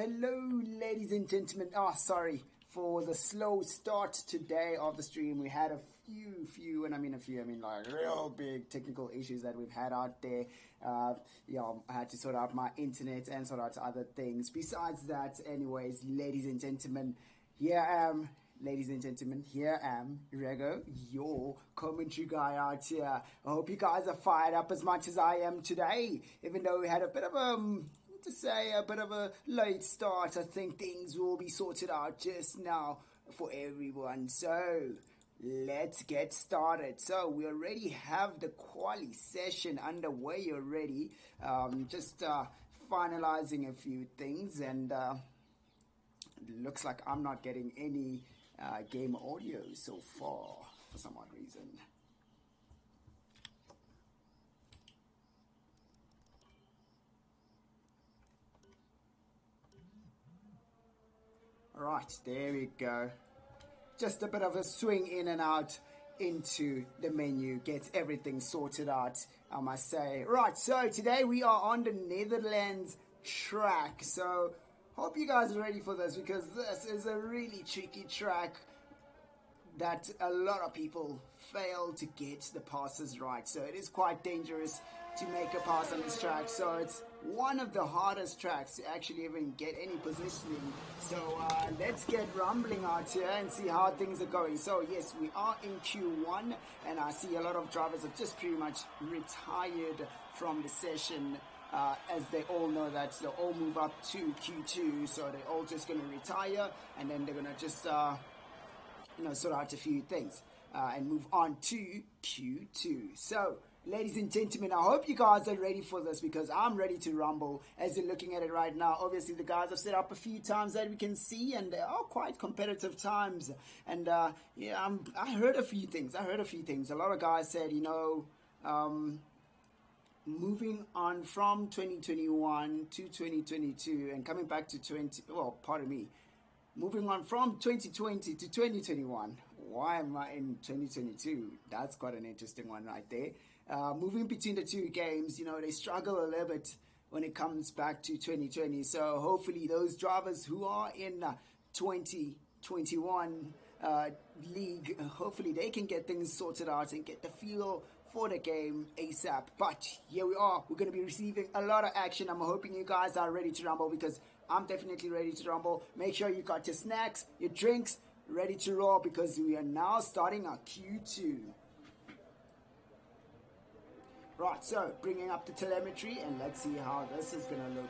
Hello, ladies and gentlemen. Sorry for the slow start today of the stream. We had a few, and I mean like real big technical issues that we've had out there. I had to sort out my internet and sort out other things. Besides that, anyways, ladies and gentlemen, here I am. Ladies and gentlemen, here I am, Rego, your commentary guy out here. I hope you guys are fired up as much as I am today. Even though we had a bit of a late start, I think things will be sorted out just now for everyone. So let's get started. So we already have the quali session underway already. Just finalizing a few things, and it looks like I'm not getting any game audio so far for some odd reason. Right, there we go. Just a bit of a swing in and out into the menu, gets everything sorted out, I must say. Right, so today we are on the Netherlands track. So hope you guys are ready for this, because this is a really tricky track that a lot of people fail to get the passes right. So it is quite dangerous to make a pass on this track. So it's one of the hardest tracks to actually even get any positioning. So let's get rumbling out here and see how things are going. So yes, we are in Q1, and I see a lot of drivers have just pretty much retired from the session, as they all know that they'll all move up to Q2. So they're all just going to retire, and then they're going to just sort out a few things and move on to Q2. So ladies and gentlemen, I hope you guys are ready for this, because I'm ready to rumble. As you're looking at it right now, obviously the guys have set up a few times that we can see, and they are quite competitive times. And I heard a few things. A lot of guys said, moving on from 2021 to 2022 and coming back to moving on from 2020 to 2021. Why am I in 2022? That's quite an interesting one right there. Moving between the two games, they struggle a little bit when it comes back to 2020. So hopefully those drivers who are in 2021 league, hopefully they can get things sorted out and get the feel for the game ASAP. But here we are. We're going to be receiving a lot of action. I'm hoping you guys are ready to rumble, because I'm definitely ready to rumble. Make sure you got your snacks, your drinks, ready to roll, because we are now starting our Q2. Right, so bringing up the telemetry, and let's see how this is going to look.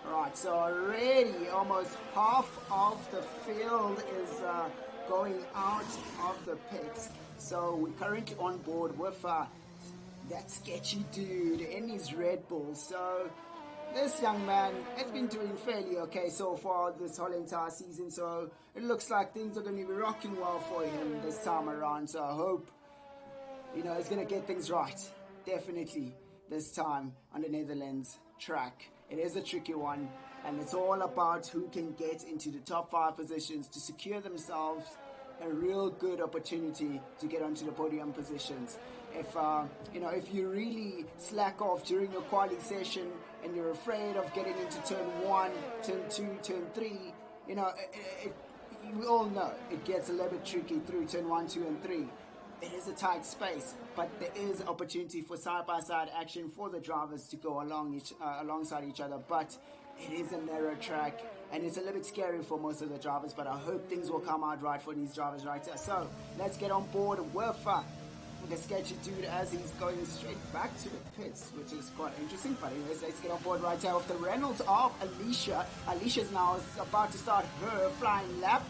Right, so already almost half of the field is going out of the pits. So we're currently on board with that sketchy dude in his Red Bull. So this young man has been doing fairly okay so far this whole entire season. So it looks like things are going to be rocking well for him this time around. So I hope, he's going to get things right. Definitely this time on the Netherlands track. It is a tricky one, and it's all about who can get into the top 5 positions to secure themselves a real good opportunity to get onto the podium positions. If you really slack off during your quali session and you're afraid of getting into turn 1, turn 2, turn 3, we all know it gets a little bit tricky through turn 1, 2, and 3. It is a tight space, but there is opportunity for side-by-side action for the drivers to go alongside each other. But it is a narrow track, and it's a little bit scary for most of the drivers, but I hope things will come out right for these drivers right here. So let's get on board with the sketchy dude as he's going straight back to the pits, which is quite interesting. But anyways, let's get on board right here with the Reynolds of Alicia. Alicia's now about to start her flying lap.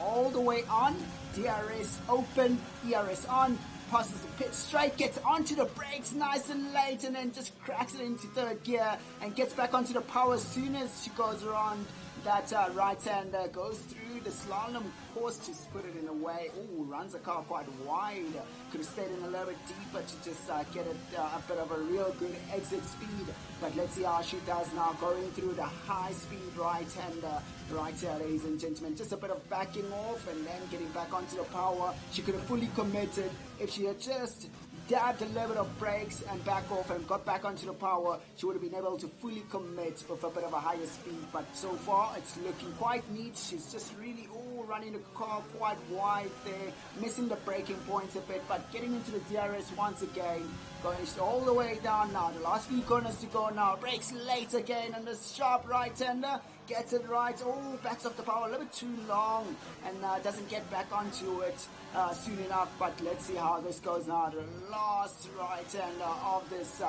All the way on, DRS open, ERS on, passes the pit straight, gets onto the brakes nice and late, and then just cracks it into third gear and gets back onto the power as soon as she goes around that right-hander, goes through the slalom course, to put it in a way. Oh, runs the car quite wide. Could have stayed in a little bit deeper to just get a bit of a real good exit speed. But let's see how she does now, going through the high-speed right-hander right here, ladies and gentlemen. Just a bit of backing off and then getting back onto the power. She could have fully committed if she had just dabbed a little bit of brakes and back off and got back onto the power, she would have been able to fully commit with a bit of a higher speed. But so far, it's looking quite neat. She's just really running the car quite wide there, missing the braking points a bit, but getting into the DRS once again, going all the way down now. The last few corners to go now. Brakes late again, and the sharp right-hander gets it right. Oh, backs off the power a little bit too long, and doesn't get back onto it soon enough. But let's see how this goes now. The last right-hander of this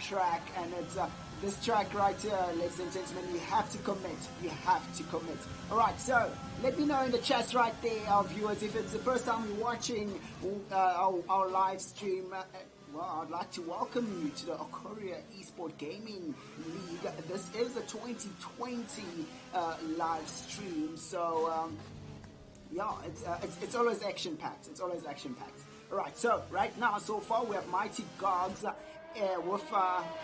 track, and it's this track right here, ladies and gentlemen. You have to commit. You have to commit. All right, so let me know in the chats right there, our viewers, if it's the first time you're watching our live stream. Well, I'd like to welcome you to the Acoria eSport Gaming League. This is the 2020 live stream, so yeah, it's always action packed. It's always action packed. All right, so right now, so far we have Mighty Gogs with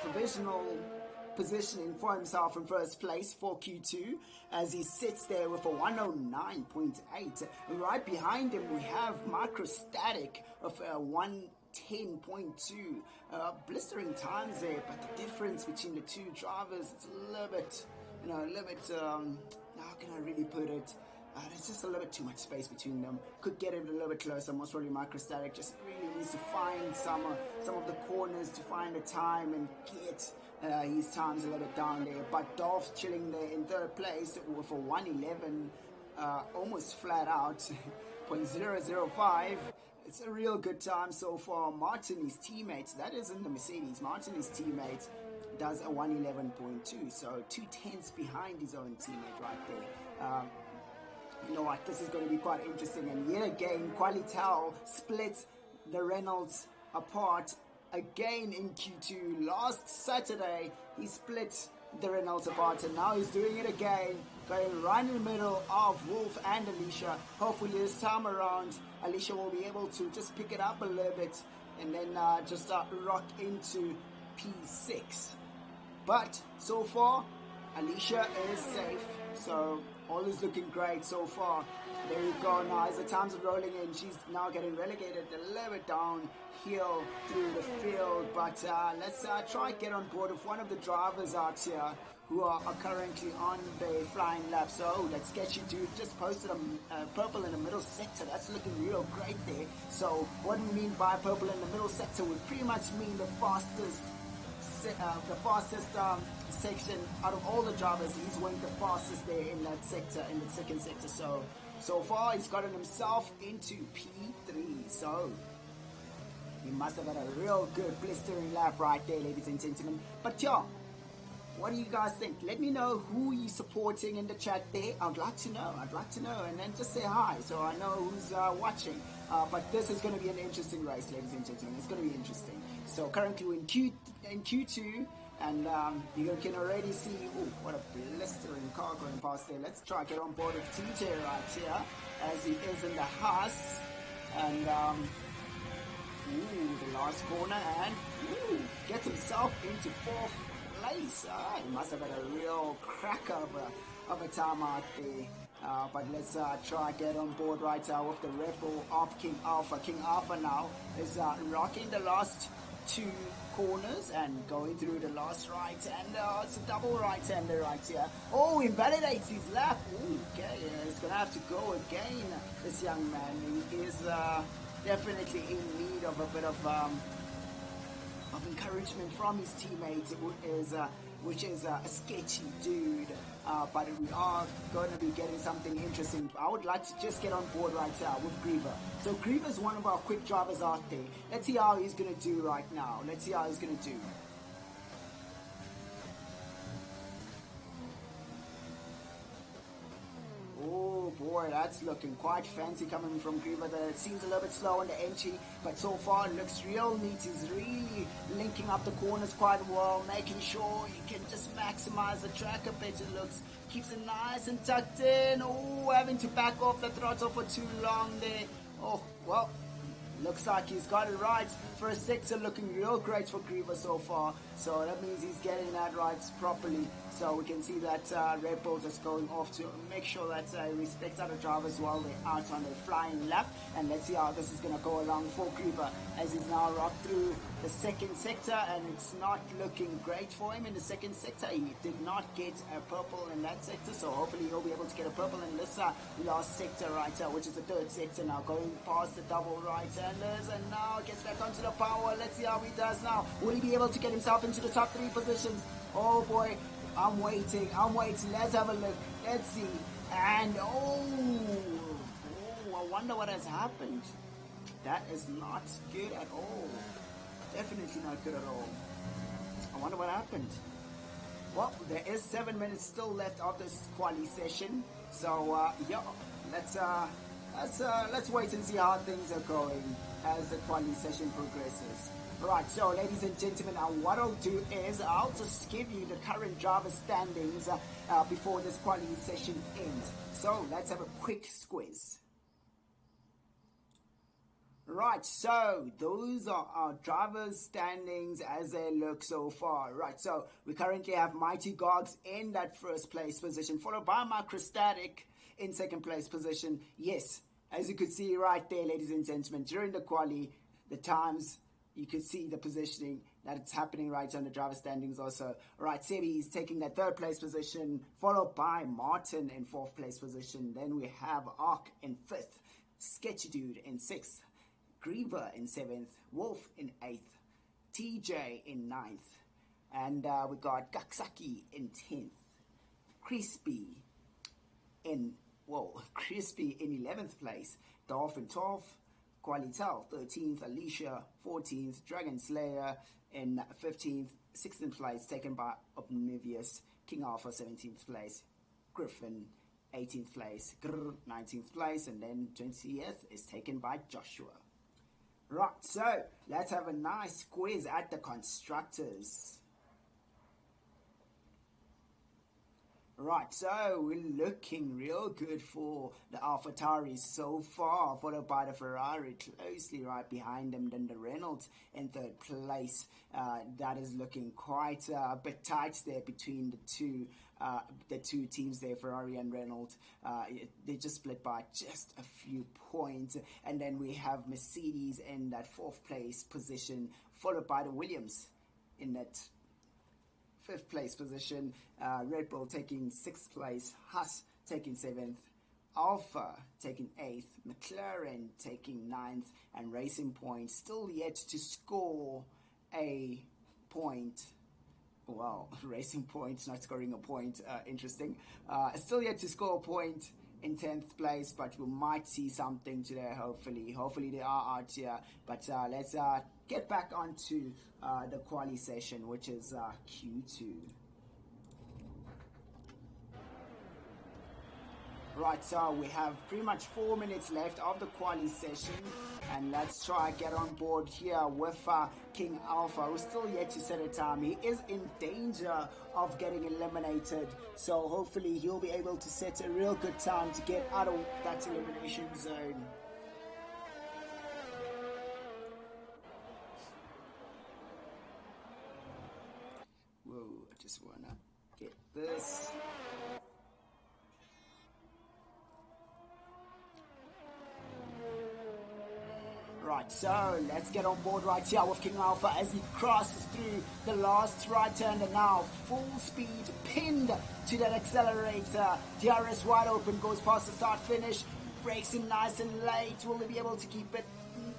provisional positioning for himself in first place for Q2 as he sits there with a 109.8. Right behind him we have Microstatic of a 110.2. Blistering times there, but the difference between the two drivers, it's a little bit, how can I really put it? There's just a little bit too much space between them. Could get it a little bit closer. Most probably Microstatic just really needs to find some of the corners to find the time and get his times a little bit down there. But Dolph chilling there in third place with a 111, almost flat out, 0.005. It's a real good time so far. Martin, his teammates, that is in the Mercedes. Martin, his teammate, does a 111.2, so 2/10 behind his own teammate right there. You know what, this is going to be quite interesting, and yet again, Qualitel splits the Reynolds apart again in Q2. Last Saturday, he split the Reynolds apart, and now he's doing it again, going right in the middle of Wolf and Alicia. Hopefully this time around, Alicia will be able to just pick it up a little bit, and then just rock into P6. But so far, Alicia is safe, so all is looking great so far. There we go now. As the times are rolling in, she's now getting relegated a little bit downhill through the field. But let's try and get on board with one of the drivers out here who are currently on the flying lap. So that sketchy dude just posted a purple in the middle sector. That's looking real great there. So what we mean by purple in the middle sector would pretty much mean the fastest section out of all the drivers. He's went the fastest there in that sector, in the second sector. So far he's gotten himself into P3. So he must have had a real good blistering lap right there, ladies and gentlemen. But yeah, what do you guys think? Let me know who you're supporting in the chat there. I'd like to know, and then just say hi so I know who's watching. But this is going to be an interesting race, ladies and gentlemen. It's going to be interesting. So currently we're in Q2, and you can already see, what a blistering car going past there. Let's try to get on board with TJ right here, as he is in the Haas, and the last corner, and gets himself into fourth place. He must have had a real cracker of a time out there. But let's try get on board right with the Red Bull of King Alpha. King Alpha now is rocking the last two corners and going through the last right, and it's a double right-hander right here. Oh, invalidates his lap. Okay, he's gonna have to go again. This young man, he is definitely in need of a bit of encouragement from his teammates, which is a sketchy dude. But we are going to be getting something interesting. I would like to just get on board right now with Griever. So Griever is one of our quick drivers out there. Let's see how he's going to do right now. Let's see how he's going to do. Oh boy, that's looking quite fancy coming from Griever. It seems a little bit slow on the entry, but so far it looks real neat. He's really linking up the corners quite well, making sure you can just maximize the track a bit. It looks, keeps it nice and tucked in. Oh, having to back off the throttle for too long there. Oh, well, Looks like he's got it right. First sector looking real great for Griever so far. So that means he's getting that right properly. So we can see that Red Bull just going off to make sure that he respects other drivers while they're out on their flying lap. And let's see how this is going to go along for Griever as he's now rocked through the second sector, and it's not looking great for him in the second sector. He did not get a purple in that sector, so hopefully he'll be able to get a purple in this last sector right here, which is the third sector now, going past the double right-handers, and now gets back onto the power. Let's see how he does now. Will he be able to get himself into the top 3 positions? Oh boy, I'm waiting. Let's have a look. Let's see. And oh, I wonder what has happened. That is not good at all. Definitely not good at all. I wonder what happened. Well, there is 7 minutes still left of this quali session. So yeah, let's wait and see how things are going as the quali session progresses. Right, so ladies and gentlemen, what I'll do is I'll just give you the current driver standings before this quali session ends. So let's have a quick squiz. Right, so those are our drivers' standings as they look so far. Right, so we currently have Mighty Gogs in that first place position, followed by Microstatic in second place position. Yes, as you could see right there, ladies and gentlemen, during the quali, the times, you could see the positioning that it's happening right on the driver standings also. Right, Sebi is taking that third place position, followed by Martin in fourth place position. Then we have Ark in fifth, Sketchy Dude in sixth, Griever in 7th, Wolf in 8th, TJ in 9th, and we got Gaksaki in 10th, Crispy in 11th place, Dolph in 12th, Qualitel 13th, Alicia 14th, Dragon Slayer in 15th, 16th place taken by Obnivious, King Alpha 17th place, Griffin 18th place, Grr 19th place, and then 20th is taken by Joshua. Right, so let's have a nice quiz at the Constructors. Right, so we're looking real good for the AlphaTauris so far, followed by the Ferrari closely right behind them, then the Renault in third place. That is looking quite a bit tight there between the two teams there, Ferrari and Renault. They just split by just a few points. And then we have Mercedes in that fourth place position, followed by the Williams in that fifth place position, Red Bull taking sixth place, Haas taking seventh, Alpha taking eighth, McLaren taking ninth, and Racing Point still yet to score a point. Well, Racing Point not scoring a point, interesting. Still yet to score a point in 10th place, but we might see something today, hopefully. Hopefully they are out here, but let's get back onto the quali session, which is Q2. Right, so we have pretty much 4 minutes left of the quali session, and let's try get on board here with King Alpha, who's still yet to set a time. He is in danger of getting eliminated, so hopefully he'll be able to set a real good time to get out of that elimination zone. Whoa, I just wanna get this. Right, so let's get on board right here with King Alpha as he crosses through the last right turn, and now full speed, pinned to that accelerator. DRS wide open, goes past the start finish, breaks in nice and late. Will he be able to keep it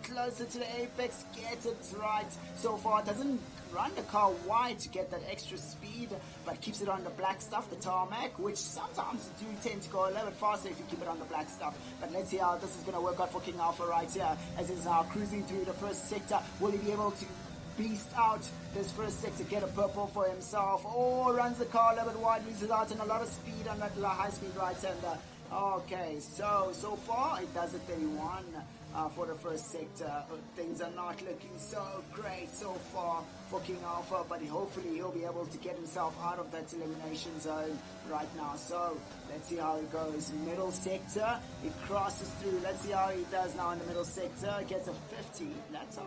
closer to the apex? Gets it right so far. Doesn't run the car wide to get that extra speed, but keeps it on the black stuff, the tarmac, which sometimes do tend to go a little bit faster if you keep it on the black stuff. But let's see how this is going to work out for King Alpha right here as he's now cruising through the first sector. Will he be able to beast out this first sector, get a purple for himself, or runs the car a little bit wide, loses out and a lot of speed on that high speed right hander? Okay, so far it does a 31 for the first sector. Things are not looking so great so far for King Alpha, but hopefully he'll be able to get himself out of that elimination zone right now. So let's see how it goes. Middle sector, it crosses through. Let's see how he does now in the middle sector. Gets a 50. That's a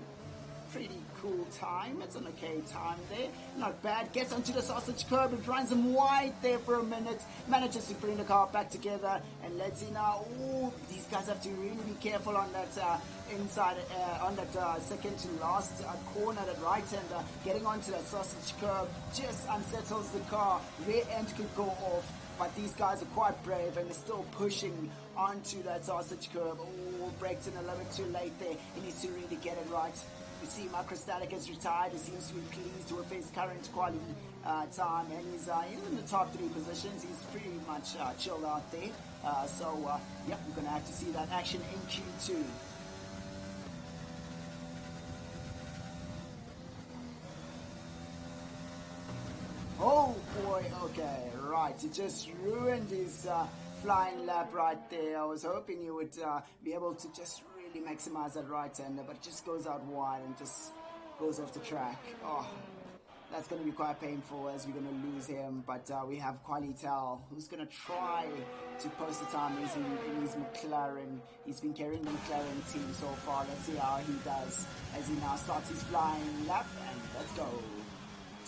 pretty cool time. It's an okay time there. Not bad. Gets onto the sausage curb. It runs him wide there for a minute. Manages to bring the car back together. And let's see now. Ooh, these guys have to really be careful on that inside, on that second to last corner, that right hander. Getting onto that sausage curb just unsettles the car. Rear end could go off. But these guys are quite brave and they're still pushing onto that sausage curb. Oh, braked in a little bit too late there. He needs to really get it right. You see Microstatic has retired. He seems to be pleased with his current quality time, and he's in the top 3 positions. He's pretty much chilled out there. Yeah, we're going to have to see that action in Q2. Oh boy, okay, right. He just ruined his flying lap right there. I was hoping he would be able to just really maximize that right hander, but it just goes out wide and just goes off the track. Oh, that's going to be quite painful as we're going to lose him. But we have Qualitel, who's going to try to post the time in his Mclaren. He's been carrying the Mclaren team so far. Let's see how he does as he now starts his flying lap. And let's go.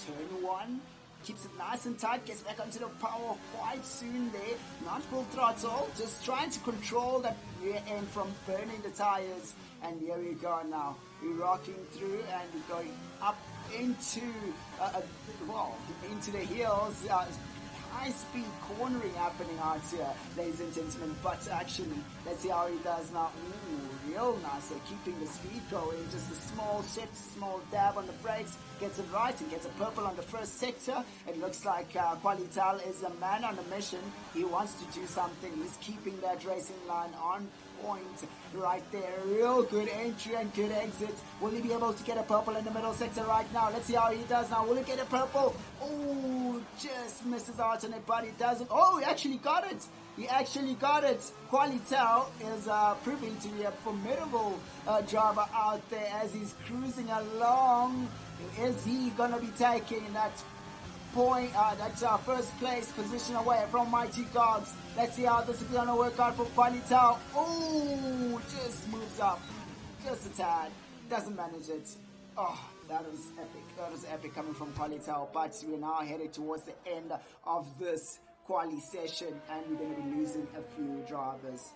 Turn 1. Keeps it nice and tight, gets back onto the power quite soon there. Not full throttle, just trying to control that rear end from burning the tires. And here we go now. We're rocking through and we're going up into, into the hills. High speed cornering happening out here, ladies and gentlemen. But actually, let's see how he does now. Ooh, real nice. So keeping the speed going. Just a small shift, small dab on the brakes. Gets it right and gets a purple on the first sector. It looks like Qualital is a man on a mission. He wants to do something. He's keeping that racing line on point right there. Real good entry and good exit. Will he be able to get a purple in the middle sector right now? Let's see how he does now. Will he get a purple? Oh, just misses out on it, but he doesn't. Oh, he actually got it. He actually got it. Qualitel is proving to be a formidable driver out there as he's cruising along. Is he going to be taking that point, that first place position away from Mighty Gogs? Let's see how this is going to work out for Qualitel. Oh, just moves up just a tad. Doesn't manage it. Oh, that was epic. That was epic coming from Qualitel. But we're now headed towards the end of this quali session and we're going to be losing a few drivers.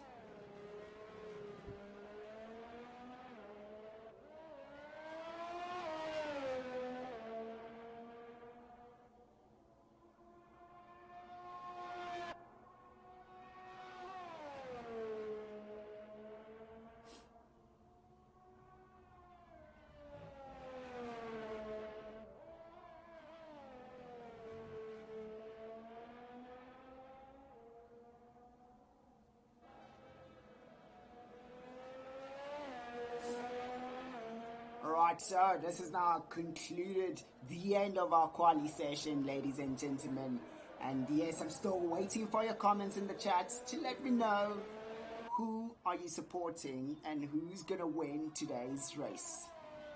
Right, so this has now concluded the end of our quali session, ladies and gentlemen. And yes, I'm still waiting for your comments in the chat to let me know who are you supporting and who's gonna win today's race.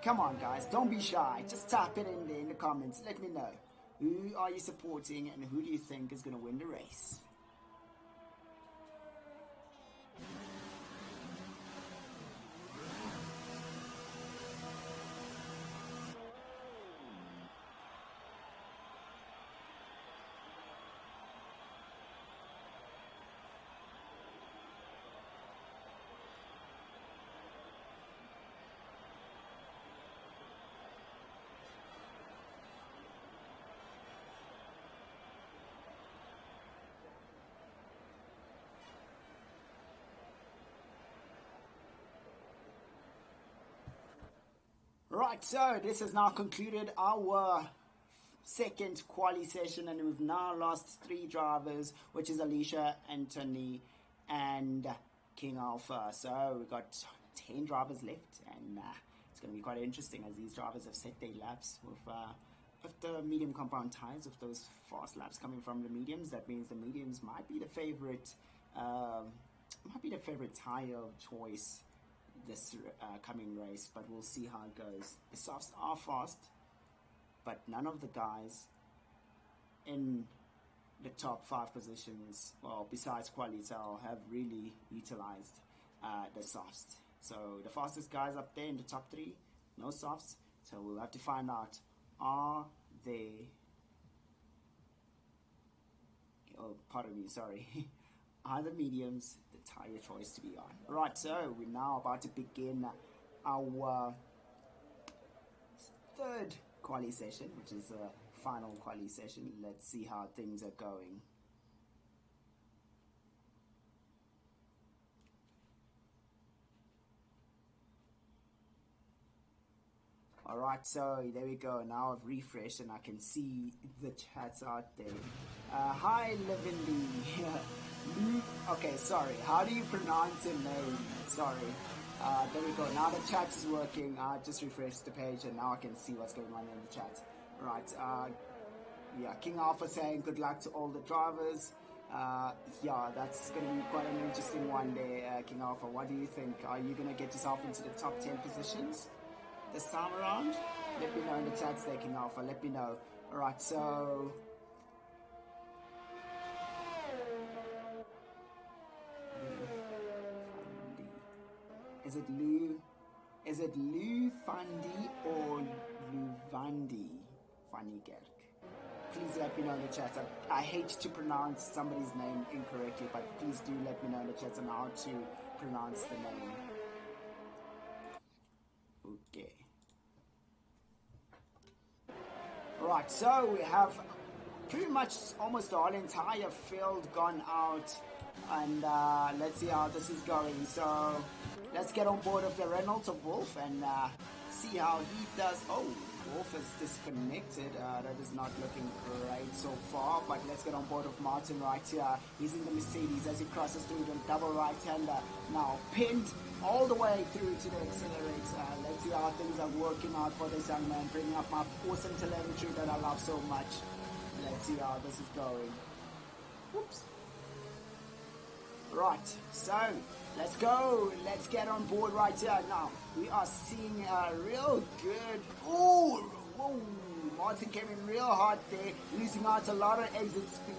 Come on, guys, don't be shy. Just type it in there in the comments. Let me know. Who are you supporting and who do you think is gonna win the race? Right, so this has now concluded our second quali session and we've now lost 3 drivers, which is Alicia, Anthony and King Alpha. So we've got 10 drivers left and it's going to be quite interesting as these drivers have set their laps with the medium compound tires, with those fast laps coming from the mediums. That means the mediums might be the favorite tire of choice this coming race, but we'll see how it goes. The softs are fast, but none of the guys in the top 5 positions, well, besides Qualitel, have really utilized the softs. So the fastest guys up there in the top 3, no softs. So we'll have to find out, are they, oh, pardon me, sorry, are the mediums the tire choice to be on? Right, so we're now about to begin our 3rd quali session, which is a final quali session. Let's see how things are going. Alright, so there we go. Now I've refreshed and I can see the chats out there. Hi, Levindy. Okay, sorry. How do you pronounce your name? Sorry. There we go. Now the chat is working. I just refreshed the page and now I can see what's going on in the chat. Right. Yeah, King Alpha saying good luck to all the drivers. Yeah, that's going to be quite an interesting one there, King Alpha. What do you think? Are you going to get yourself into the top 10 positions this time around? Let me know in the chat there, King Alpha. Let me know. Alright, so is it Lou Fandi or Luvandi Fanigerk? Please let me know in the chat. I hate to pronounce somebody's name incorrectly, but please do let me know in the chat on how to pronounce the name. Okay. Right, so we have pretty much almost the whole entire field gone out, and let's see how this is going. So let's get on board of the Reynolds of Wolf and see how he does. Oh, Wolf is disconnected. That is not looking great so far, but let's get on board of Martin right here. He's in the Mercedes as he crosses through the double right-hander. Now pinned all the way through to the accelerator. Let's see how things are working out for this young man, bringing up my awesome telemetry that I love so much. Let's see how this is going. Whoops. Right, so let's go. Let's get on board right here. Now, we are seeing a real good... Ooh, whoa, Martin came in real hard there, losing out a lot of exit speed.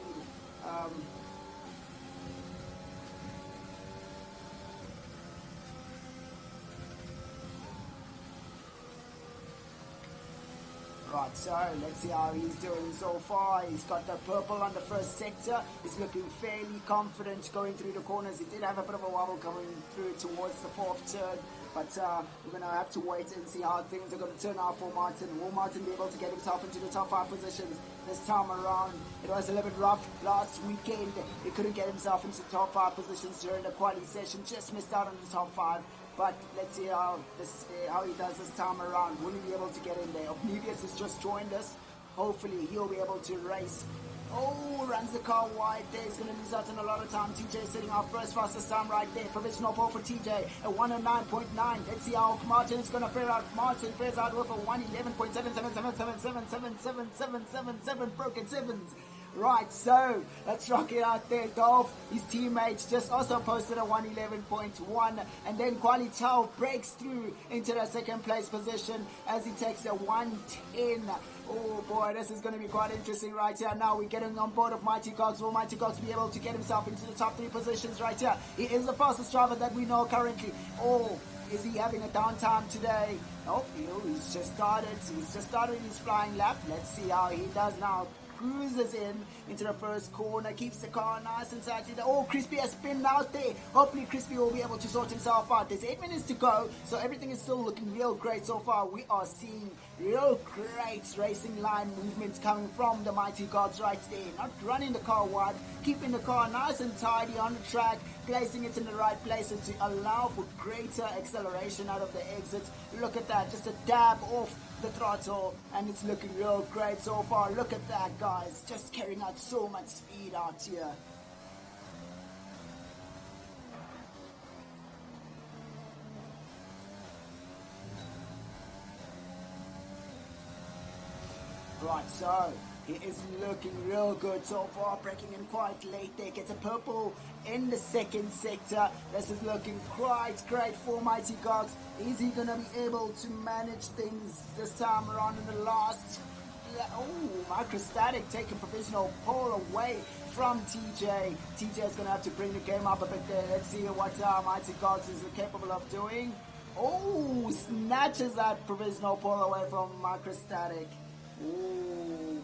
Right, so let's see how he's doing so far. He's got the purple on the first sector. He's looking fairly confident going through the corners. He did have a bit of a wobble coming through towards the 4th turn, but we're going to have to wait and see how things are going to turn out for Martin. Will Martin be able to get himself into the top 5 positions this time around? It was a little bit rough last weekend. He couldn't get himself into the top 5 positions during the quali session. Just missed out on the top 5. But let's see how he does this time around. Will he be able to get in there? Oblivious has just joined us. Hopefully he'll be able to race. Oh, runs the car wide there. He's going to lose out on a lot of time. TJ sitting out first, fastest time right there. Provisional pole for TJ at 109.9. Let's see how Martin is going to fare out. Martin fares out with a 111.777777777 broken sevens. Right, so let's rock it out there. Dolph, his teammates just also posted a 111.1, and then Qualitel breaks through into the 2nd place position as he takes a 110. Oh boy, this is going to be quite interesting right here. Now we're getting on board of Mighty Cogs. Will Mighty Cogs be able to get himself into the top 3 positions right here? He is the fastest driver that we know currently. Oh, is he having a downtime today? Oh, he's just started. He's just started his flying lap. Let's see how he does now. Cruises into the first corner, keeps the car nice and tight. Oh, Crispy has spinned out there. Hopefully Crispy will be able to sort himself out. There's 8 minutes to go, so everything is still looking real great so far. We are seeing real great racing line movements coming from the Mighty Gods right there. Not running the car wide, keeping the car nice and tidy on the track, placing it in the right places to allow for greater acceleration out of the exits. Look at that, just a dab off the throttle, and it's looking real great so far. Look at that, guys, just carrying out so much speed out here. Right, so He is looking real good so far, breaking in quite late there. Gets a purple in the second sector. This is looking quite great for Mighty Gogs. Is he going to be able to manage things this time around in the last? Oh, Microstatic taking provisional pole away from TJ. TJ is going to have to bring the game up a bit there. Let's see what Mighty Gogs is capable of doing. Oh, snatches that provisional pole away from Microstatic. Ooh.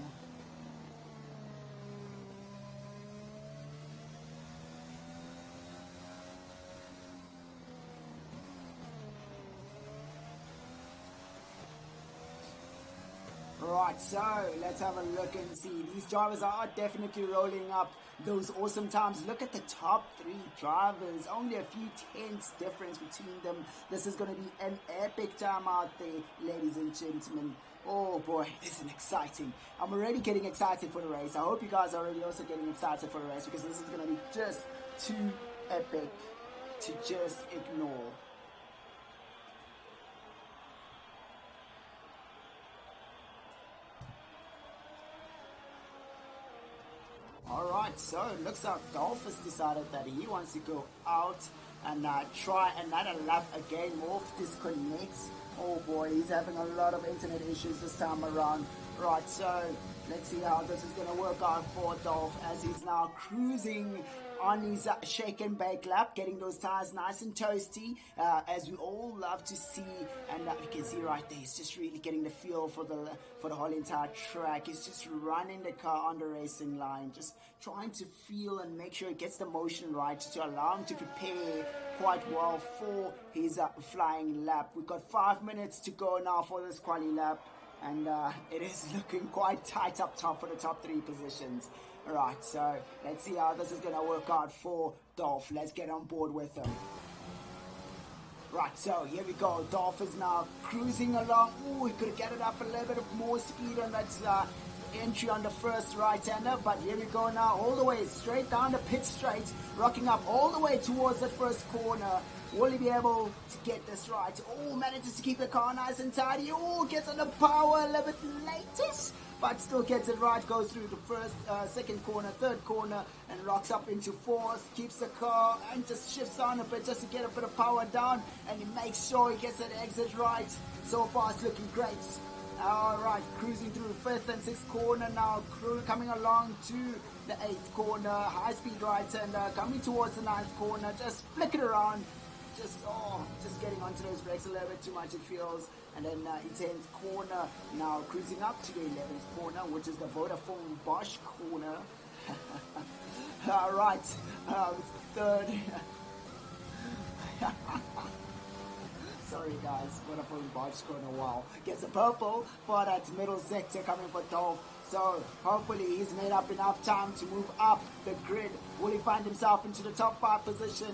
Right, so let's have a look and see. These drivers are definitely rolling up those awesome times. Look at the top three drivers. Only a few tenths difference between them. This is going to be an epic time out there, ladies and gentlemen. Oh boy, isn't exciting. I'm already getting excited for the race. I hope you guys are already also getting excited for the race, because this is going to be just too epic to just ignore. Alright, so it looks like Dolph has decided that he wants to go out and try another lap again. Wolf disconnects. Oh boy, he's having a lot of internet issues this time around. Right, so let's see how this is going to work out for Dolph as he's now cruising on his shake and bake lap, getting those tires nice and toasty, as we all love to see. And you can see right there, he's just really getting the feel for the whole entire track. He's just running the car on the racing line, just trying to feel and make sure he gets the motion right to allow him to prepare quite well for his flying lap. We've got 5 minutes to go now for this quali lap, and it is looking quite tight up top for the top three positions. Alright, so let's see how this is going to work out for Dolph. Let's get on board with him. Right, so here we go. Dolph is now cruising along. Ooh, he could have gathered up a little bit of more speed on that entry on the first right-hander, but here we go now, all the way straight down the pit straight, rocking up all the way towards that first corner. Will he be able to get this right? Oh, manages to keep the car nice and tidy. Oh, gets on the power a little bit latest, but still gets it right. Goes through the first, second corner, third corner, and rocks up into fourth. Keeps the car and just shifts on a bit just to get a bit of power down, and he makes sure he gets that exit right. So far, it's looking great. Alright, cruising through fifth and sixth corner now, coming along to the eighth corner, high speed right-hander, coming towards the ninth corner, just flick it around, just getting onto those brakes a little bit too much it feels, and then in 10th corner, now cruising up to the 11th corner, which is the Vodafone Bosch corner. Alright, third. Sorry guys, Vodafone Bosch corner, wow. Gets a purple for that middle sector coming for Dolph. So hopefully he's made up enough time to move up the grid. Will he find himself into the top 5 position?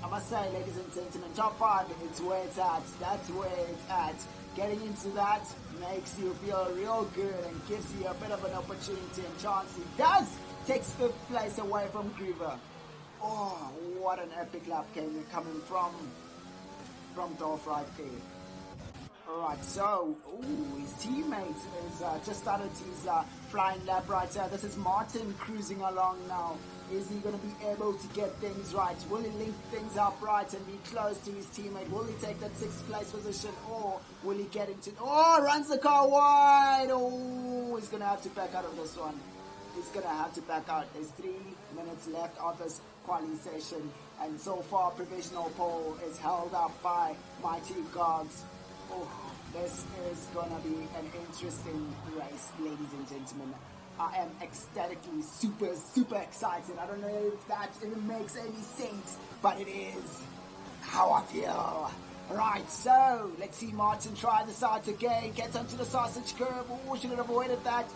I must say, ladies and gentlemen, top 5, it's where it's at. That's where it's at. Getting into that makes you feel real good and gives you a bit of an opportunity and chance. He does takes 5th place away from Groover. Oh, what an epic lap coming from Dolph right there. Alright, so his teammate is just started his flying lap right there. This is Martin cruising along now. Is he going to be able to get things right? Will he link things up right and be close to his teammate? Will he take that 6th place position, or will he get into... Oh, runs the car wide! Oh, he's going to have to back out of this one. He's going to have to back out. There's 3 minutes left of this quali session, and so far provisional pole is held up by Mighty Gogs. Oh, this is going to be an interesting race, ladies and gentlemen. I am ecstatically super excited. I don't know if that even makes any sense, but it is how I feel. Right, so let's see Martin try this out again. Gets onto the sausage curve. Oh, should have avoided that.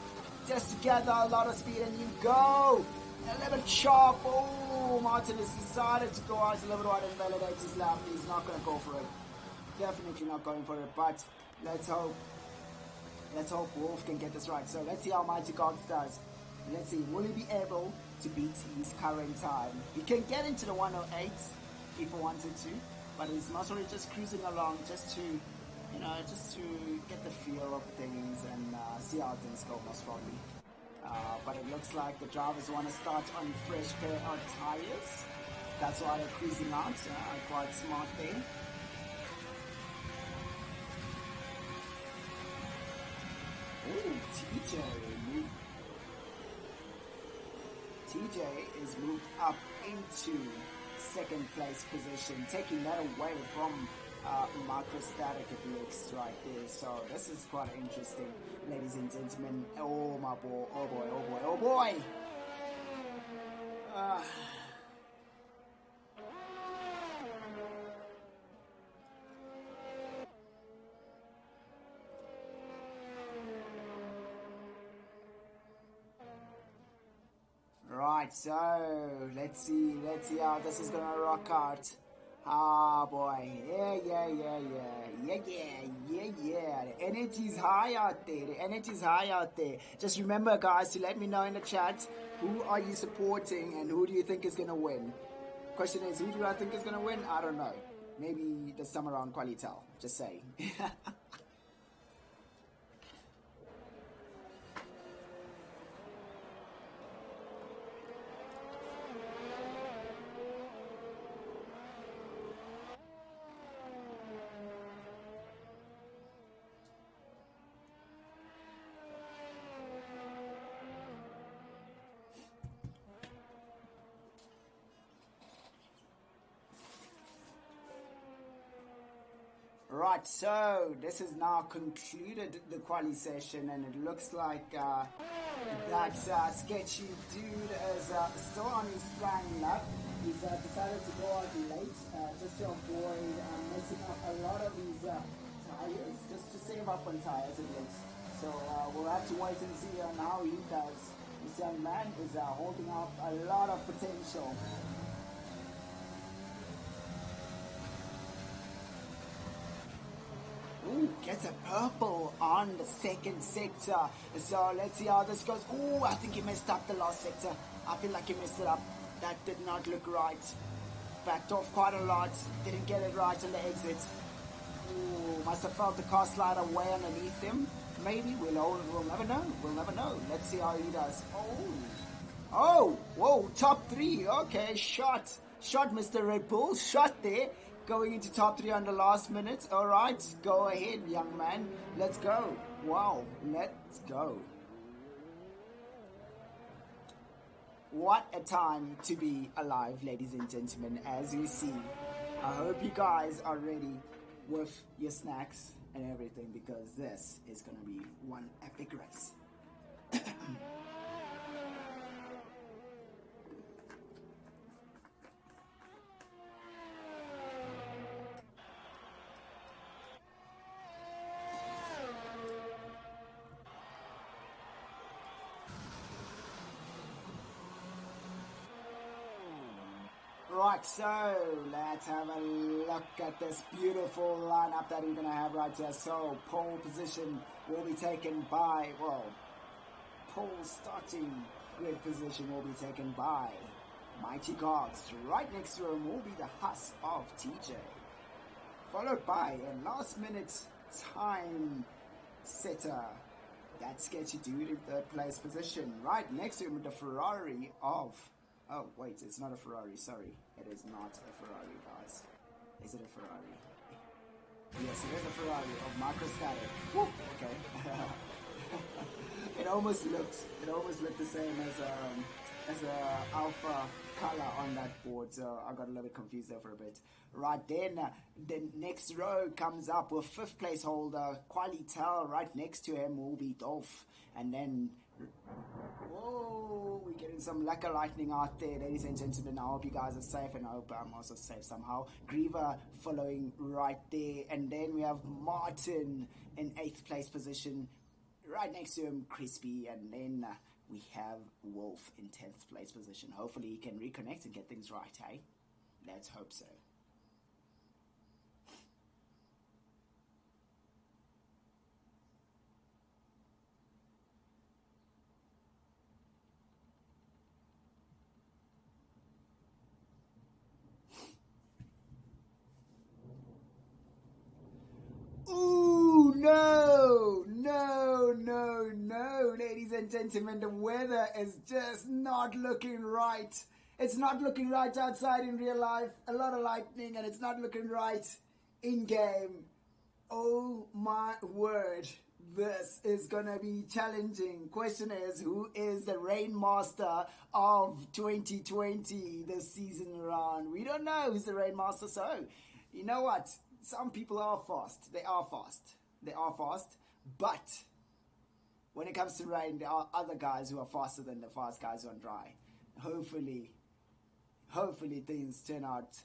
Just to gather a lot of speed, and you go. A little bit sharp. Oh, Martin has decided to go out a little bit wide and validate his lap. He's not going to go for it. Definitely not going for it, but let's hope Wolf can get this right. So let's see how Mighty Gogs does. Let's see, will he be able to beat his current time? He can get into the 108 if he wanted to, but he's mostly just cruising along just to, just to get the feel of things and see how things go most probably. But it looks like the drivers want to start on fresh pair of tires. That's why they're cruising out. Quite smart there. Ooh, TJ is moved up into second place position, taking that away from Microstatic, it looks right there. So this is quite interesting, ladies and gentlemen. Oh my boy, oh boy, oh boy, oh boy. Right, so let's see how this is gonna rock out. Ah boy, yeah. The energy's high out there. The energy's high out there. Just remember, guys, to let me know in the chat, who are you supporting and who do you think is gonna win? Question is, who do I think is gonna win? I don't know. Maybe there's some around Qualitel. Just saying. Right, so this has now concluded the quali session, and it looks like that sketchy dude is still on his flying lap. He's decided to go out late just to avoid messing up a lot of these tires, just to save up on tires it looks. So we'll have to wait and see on how he does. This young man is holding out a lot of potential. Ooh, gets a purple on the second sector. So let's see how this goes. Ooh, I think he messed up the last sector. I feel like he messed it up. That did not look right. Backed off quite a lot. Didn't get it right on the exit. Ooh, must have felt the car slide away underneath him. Maybe. We'll never know. We'll never know. Let's see how he does. Oh, whoa, top three. Okay, shot, Mr. Red Bull. Shot there. Going into top three on the last minute. All right, go ahead, young man. Let's go. Wow, let's go. What a time to be alive, ladies and gentlemen, as you see. I hope you guys are ready with your snacks and everything, because this is going to be one epic race. Right, so let's have a look at this beautiful lineup that we're going to have right here. So pole position will be taken by, pole starting grid position will be taken by Mighty Gods. Right next to him will be the Huss of TJ, followed by a last minute time setter, that sketchy dude in third place position. Right next to him with the Ferrari of... Oh, wait, it's not a Ferrari, sorry. It is not a Ferrari, guys. Is it a Ferrari? Yes, it is a Ferrari of Microstatic. Woo, okay. It almost looked the same as a alpha color on that board, so I got a little bit confused there for a bit. Right then, the next row comes up with fifth place holder Qualitel. Right next to him will be Dolph, and then... Whoa, we're getting some lekker lightning out there, ladies and gentlemen. I hope you guys are safe, and I hope I'm also safe somehow. Griever following right there, and then we have Martin in 8th place position. Right next to him, Crispy, and then we have Wolf in 10th place position. Hopefully he can reconnect and get things right, hey? Let's hope so. Ooh, no, ladies and gentlemen, the weather is just not looking right. It's not looking right outside in real life. A lot of lightning, and it's not looking right in game. Oh my word. This is gonna be challenging. Question is, who is the rain master of 2020 this season around? We don't know who's the rain master, so you know what? Some people are fast. They are fast. But when it comes to rain, there are other guys who are faster than the fast guys on dry. Hopefully things turn out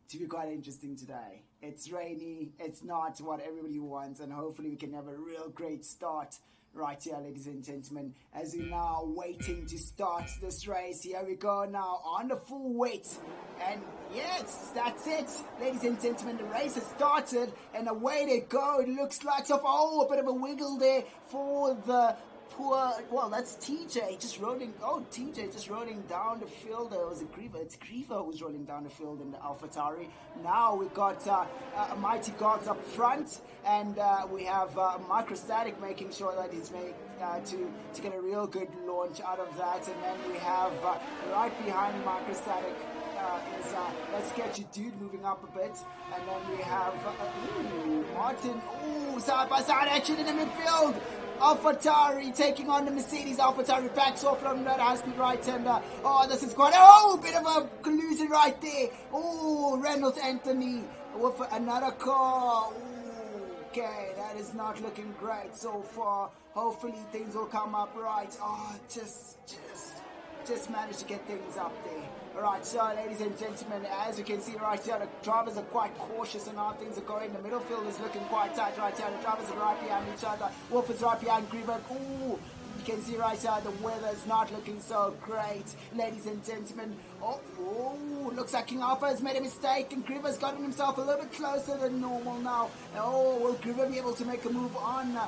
to be quite interesting today. It's rainy, it's not what everybody wants, and hopefully we can have a real great start right here, ladies and gentlemen, as we're now waiting to start this race. Here we go now on the full weight, and yes, that's it, ladies and gentlemen, the race has started, and away they go. It looks like a bit of a wiggle there for the that's TJ just rolling. TJ just rolling down the field. It was it's Griever who's rolling down the field in the AlphaTauri. Now we got Mighty Gods up front, and we have Microstatic making sure that he's made to get a real good launch out of that. And then we have right behind Microstatic is Let's Get You Dude moving up a bit, and then we have Martin. Side by side action in the midfield. AlphaTauri taking on the Mercedes. AlphaTauri backs off from that high-speed right-hander. This is quite bit of a collusion right there. Reynolds Anthony with another car. Okay, that is not looking great so far. Hopefully things will come up right. Just managed to get things up there. Alright, so ladies and gentlemen, as you can see right here, the drivers are quite cautious in how things are going. The middle field is looking quite tight right here. The drivers are right behind each other. Wolf is right behind Griever. You can see right here, the weather is not looking so great, ladies and gentlemen. Looks like King Alpha has made a mistake, and Griever's gotten himself a little bit closer than normal now. Will Griever be able to make a move on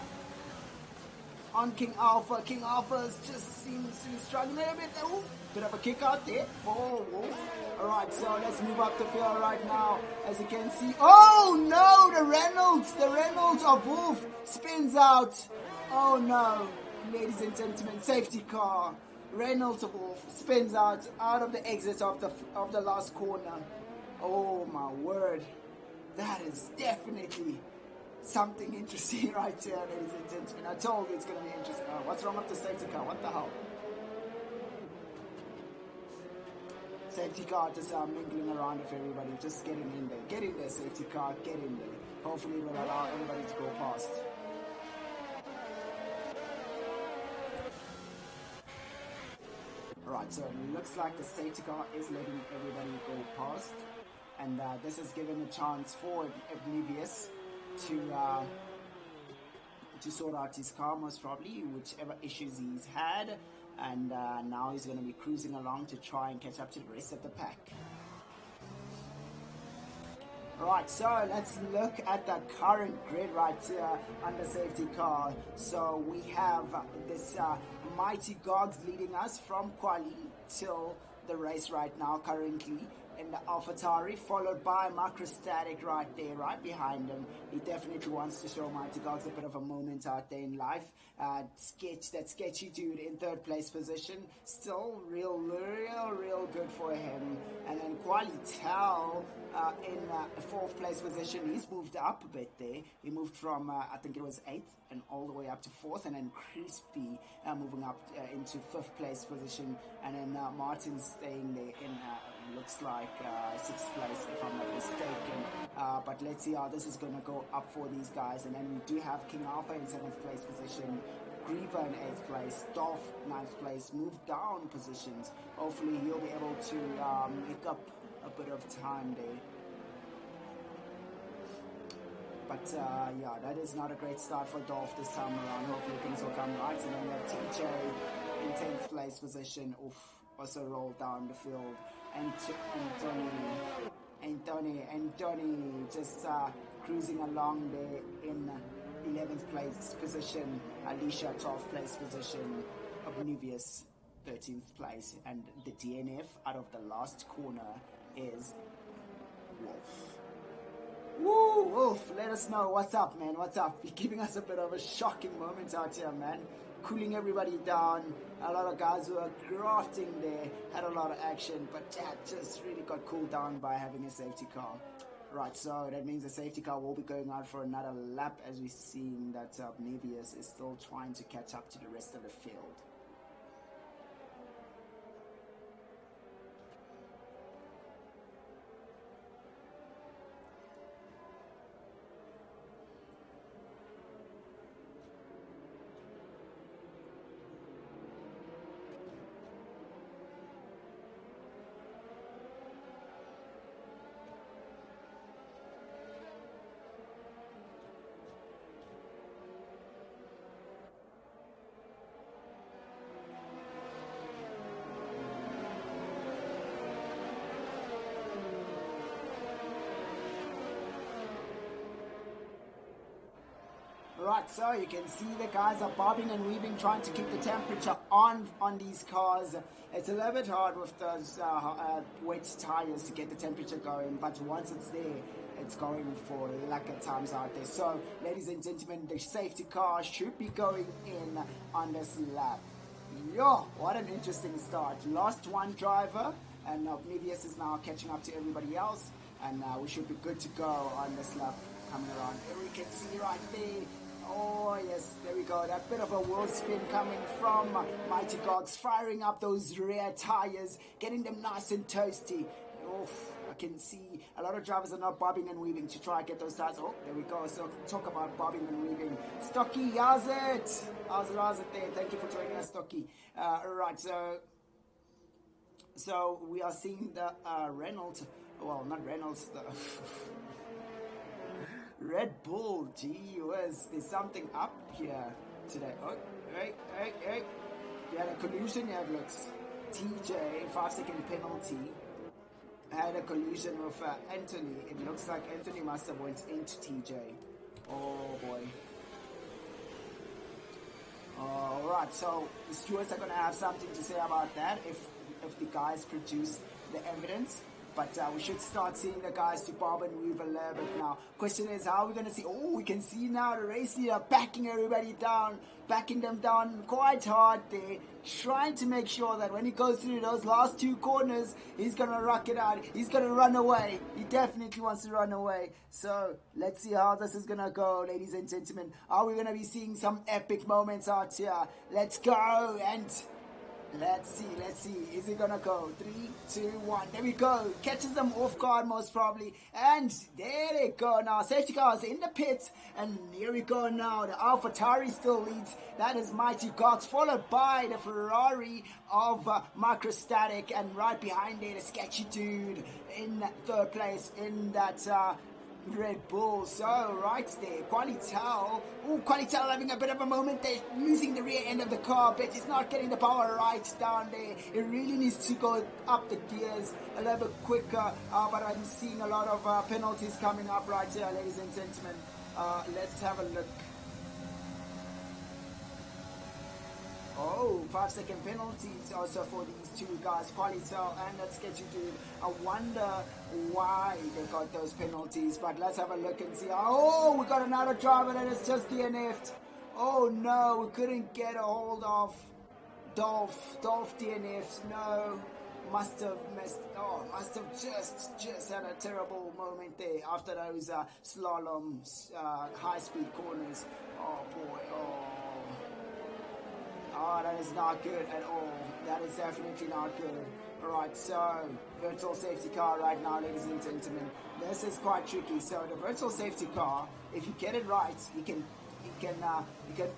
King Alpha? King Alpha just seems to be struggling a little bit. Bit of a kick out there for Wolf. Alright, so let's move up the field right now. As you can see. Oh no! The Reynolds of Wolf spins out. Oh no, ladies and gentlemen, safety car. Reynolds of Wolf spins out of the exit of the last corner. Oh my word. That is definitely something interesting right here, ladies and gentlemen. I told you it's going to be interesting. What's wrong with the safety car? What the hell? Safety car just mingling around with everybody, just getting in there. Get in there, safety car, get in there. Hopefully it will allow everybody to go past. Alright, so it looks like the safety car is letting everybody go past. And this has given a chance for Oblivious to sort out his car, most probably, whichever issues he's had. And now he's going to be cruising along to try and catch up to the rest of the pack. Right, so let's look at the current grid right here under safety car. So we have this Mighty Gogs leading us from Quali till the race right now, currently in the AlphaTauri, followed by Microstatic right there, right behind him. He definitely wants to show Mighty Gogs a bit of a moment out there in life. That sketchy dude in third place position, still real good for him. And then Qualitel in fourth place position. He's moved up a bit there. He moved from I think it was 8th and all the way up to 4th, and then Crispy moving up into 5th place position, and then Martin's staying there in looks like 6th place if I'm not mistaken. But let's see how this is going to go up for these guys. And then we do have King Alpha in 7th place position, Griever in 8th place, Dolph 9th place, moved down positions. Hopefully he'll be able to make up a bit of time there. But yeah, that is not a great start for Dolph this time around. Hopefully things will come right. And then we have TJ in 10th place position, also rolled down the field. And Anthony just cruising along there in 11th place position, Alicia 12th place position, Oblivious 13th place, and the DNF out of the last corner is Wolf. Woo, Wolf, let us know what's up, man. What's up? You're giving us a bit of a shocking moment out here, man. Cooling everybody down. A lot of guys who are grafting there had a lot of action, but that just really got cooled down by having a safety car. Right, so that means the safety car will be going out for another lap, as we're seeing that Nebius is still trying to catch up to the rest of the field. Right, so you can see the guys are bobbing and weaving, trying to keep the temperature on these cars. It's a little bit hard with those wet tires to get the temperature going, but once it's there, it's going for lacquer times out there. So, ladies and gentlemen, the safety car should be going in on this lap. Yo, what an interesting start. Lost one driver, and Nebius is now catching up to everybody else, and we should be good to go on this lap coming around. Here we can see right there. Oh yes, there we go. That bit of a wheel spin coming from Mighty Gogs, firing up those rear tires, getting them nice and toasty. Oof, I can see a lot of drivers are not bobbing and weaving to try and get those tires. Oh, there we go. So talk about bobbing and weaving. Stocky, how's it? How's it there? Thank you for joining us, Stocky. Right, so we are seeing the Reynolds. Well, not Reynolds. The Red Bull, gee whiz, there's something up here today. Oh, hey. You had a collision here, it looks. TJ, 5-second penalty, had a collision with Anthony. It looks like Anthony must have went into TJ. Oh boy. Alright, so the stewards are going to have something to say about that if the guys produce the evidence. But we should start seeing the guys to bob and weave a little bit now. Question is, how are we going to see? Oh, we can see now the race leader backing everybody down, backing them down quite hard there, trying to make sure that when he goes through those last two corners, he's going to rock it out. He's going to run away. He definitely wants to run away. So let's see how this is going to go, ladies and gentlemen. Are we going to be seeing some epic moments out here? Let's go and... Let's see. Is it gonna go? 3, 2, 1. There we go. Catches them off guard most probably. And there they go now. Safety cars in the pits. And here we go now. The AlphaTauri still leads. That is Mighty Gogs, followed by the Ferrari of Microstatic. And right behind there, the sketchy dude in third place in that... Red Bull. So right there, Qualitel. Oh, Qualitel having a bit of a moment there, losing the rear end of the car, but it's not getting the power right down there. It really needs to go up the gears a little bit quicker, but I'm seeing a lot of penalties coming up right here, ladies and gentlemen. Let's have a look. Oh, 5-second penalties also for these two guys, Qualitel and that sketchy dude. I wonder why they got those penalties, but let's have a look and see. Oh, we got another driver that is just DNF'd. Oh no, we couldn't get a hold of Dolph. Dolph DNF'd. No, must have missed. Oh, must have just had a terrible moment there after those slalom high-speed corners. Oh boy, Oh, that is not good at all. That is definitely not good. Alright, so virtual safety car right now, ladies and gentlemen. This is quite tricky. So the virtual safety car, if you get it right, you can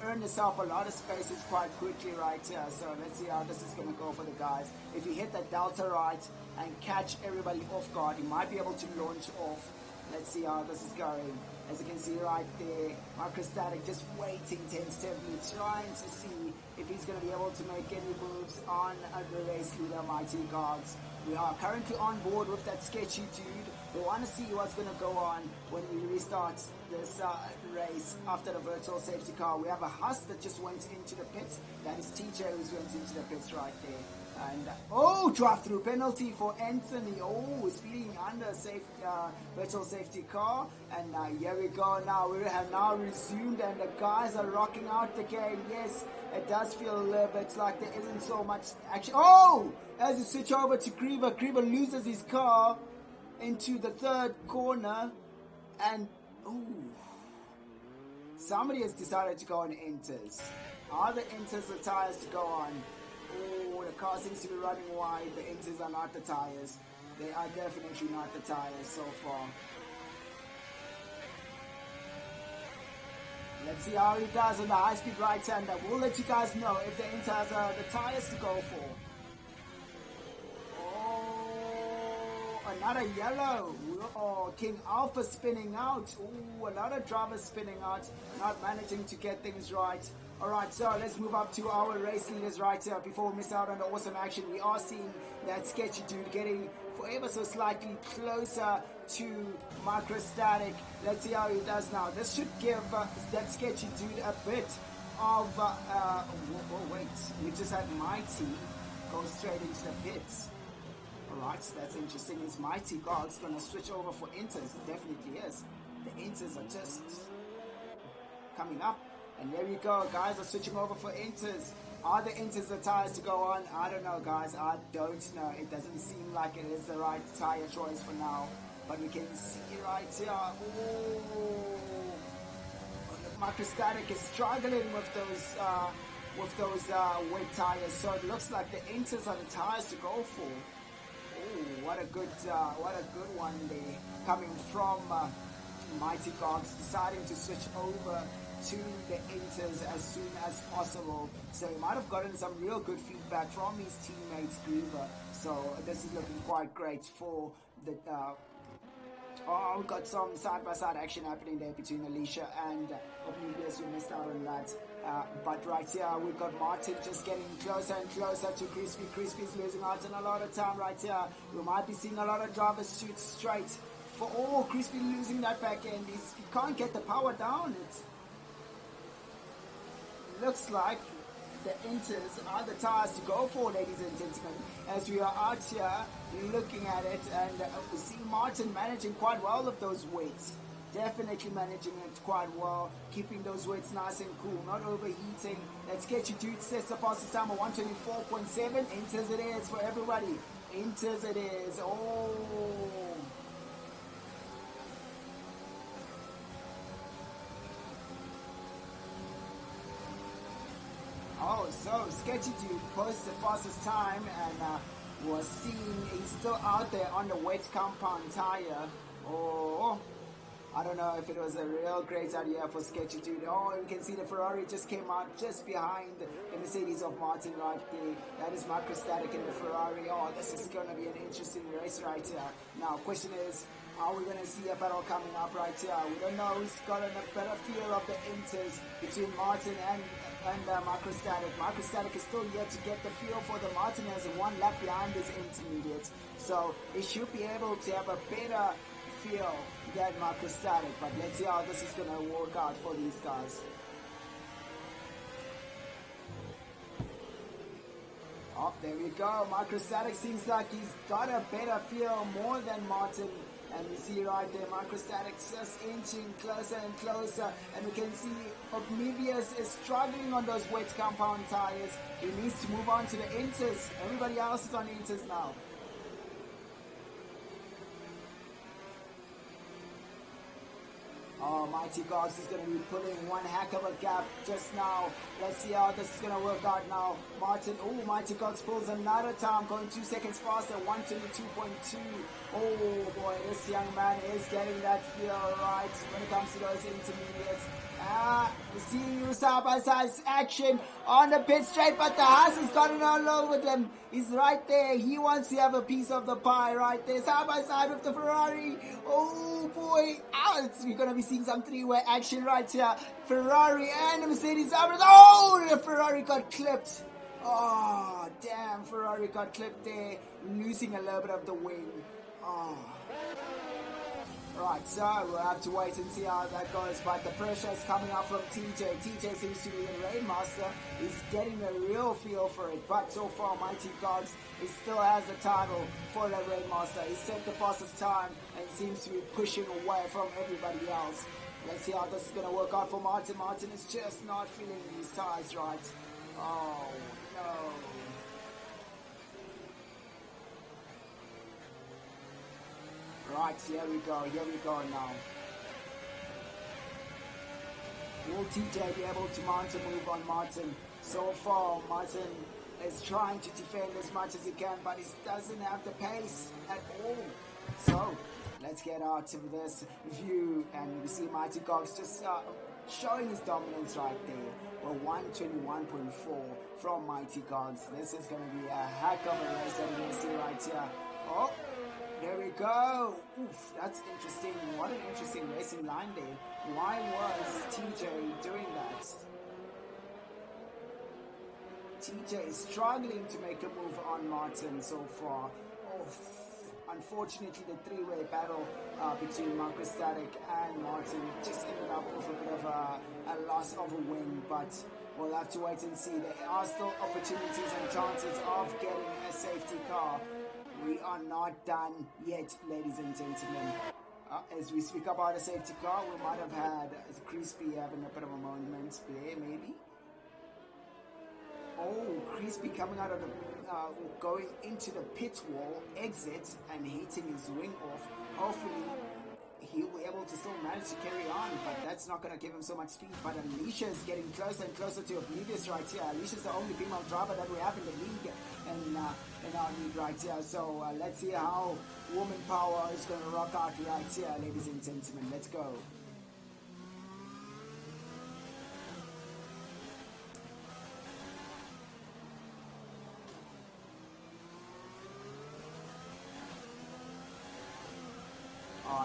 earn yourself a lot of spaces quite quickly right here. So let's see how this is going to go for the guys. If you hit that delta right and catch everybody off guard, you might be able to launch off. Let's see how this is going. As you can see right there, Microstatic just waiting tentatively, trying to see if he's going to be able to make any moves on the race leader, Mighty Gogs. We are currently on board with that sketchy dude. We want to see what's going to go on when we restart this race after the virtual safety car. We have a Huss that just went into the pits. That is TJ who's went into the pits right there. And oh, drive through penalty for Anthony. Oh, speeding under virtual safety car. And here we go. Now we have now resumed, and the guys are rocking out the game. Yes, it does feel a little bit like there isn't so much action. Oh, as you switch over to Creever, Creever loses his car into the third corner, and somebody has decided to go on Enters. Are the Enters the tires to go on? Oh, the car seems to be running wide. The Enters are not the tires. They are definitely not the tires so far. Let's see how he does on the high-speed right-hander. We'll let you guys know if the Enters are the tires to go for. Oh, another yellow. Oh, King Alpha spinning out. Oh, a lot of drivers spinning out, not managing to get things right. Alright, so let's move up to our race leaders right here before we miss out on the awesome action. We are seeing that sketchy dude getting forever so slightly closer to Microstatic. Let's see how he does now. This should give that sketchy dude a bit of wait, we just had Mighty go straight into the pits. Alright, so that's interesting. Is Mighty God's gonna switch over for Enters? It definitely is. The Enters are just coming up. And there we go, guys are switching over for Enters. Are the Enters the tires to go on? I don't know, guys. I don't know. It doesn't seem like it is the right tire choice for now. But we can see right here. Oh, Microstatic is struggling with those wet tires. So it looks like the Enters are the tires to go for. Oh, what a good one there, coming from Mighty Gogs, deciding to switch over to the Enters as soon as possible. So he might have gotten some real good feedback from his teammates Groover. So this is looking quite great for the we've got some side-by-side action happening there between Alicia and Oblivious. We missed out on that. But right here, we've got Martin just getting closer and closer to Crispy. Crispy's losing out on a lot of time right here. We might be seeing a lot of drivers shoot straight. For Crispy losing that back end. He can't get the power down. It looks like the Enters are the tires to go for, ladies and gentlemen, as we are out here looking at it, and we see Martin managing quite well with those weights. Definitely managing it quite well, keeping those weights nice and cool, not overheating. That sketchy dude sets the fastest time of 124.7. Enters it is for everybody. Enters it is. So sketchy dude posts the fastest time, and was seen, he's still out there on the wet compound tire. I don't know if it was a real great idea for sketchy dude. You can see the Ferrari just came out just behind the Mercedes of Martin right there. That is Microstatic in the Ferrari. This is going to be an interesting race right here. Now, question is, are we going to see a battle coming up right here? We don't know who's got a better feel of the Enters between Martin and Microstatic. Microstatic is still yet to get the feel for the Martin as one lap behind his intermediates. So he should be able to have a better feel than Microstatic. But let's see how this is going to work out for these guys. There we go. Microstatic seems like he's got a better feel more than Martin. And you see right there, Microstatic just inching closer and closer. And we can see Oblivious is struggling on those wet compound tires. He needs to move on to the Enters. Everybody else is on Enters now. Mighty Gogs is going to be putting one heck of a gap just now. Let's see how this is going to work out now. Mighty Gogs pulls another time, going 2 seconds faster, 122.2. Oh boy, this young man is getting that feel right when it comes to those intermediates. Seeing you side-by-side action on the pit straight, but the Haas has gotten all over them. He's right there. He wants to have a piece of the pie right there, side-by-side with the Ferrari. Oh boy, we're going to be seeing some three-way action right here. Ferrari and the Mercedes. The Ferrari got clipped. Damn, Ferrari got clipped there, losing a little bit of the wing. Right, so we'll have to wait and see how that goes, but the pressure is coming up from TJ. TJ seems to be in Rainmaster. He's getting a real feel for it, but so far Mighty Gogs, he still has the title for the Rainmaster. He set the fastest time and seems to be pushing away from everybody else. Let's see how this is going to work out for Martin. Martin is just not feeling these tires right. Oh, no. Right, here we go now. Will TJ be able to mount a move on Martin? So far, Martin is trying to defend as much as he can, but he doesn't have the pace at all. So, let's get out of this view, and we see Mighty Gogs just showing his dominance right there. Well, 121.4 from Mighty Gogs. This is going to be a heck of a race that we're going to see right here. Oh, there we go. Oof, that's interesting. What an interesting racing line there. Why was TJ doing that? TJ is struggling to make a move on Martin so far. Oh, unfortunately, the three-way battle between Microstatic and Martin just ended up with a bit of a loss of a win, but we'll have to wait and see. There are still opportunities and chances of getting a safety car. We are not done yet, ladies and gentlemen. As we speak about a safety car, we might have had Crispy having a bit of a moment there, maybe. Oh, Crispy coming out of the, going into the pit wall, exit, and hitting his wing off. Hopefully, he'll be able to still manage to carry on, but that's not going to give him so much speed. But Alicia is getting closer and closer to Oblivious right here. Alicia's the only female driver that we have in the league in our league right here. So let's see how woman power is going to rock out right here, ladies and gentlemen. Let's go.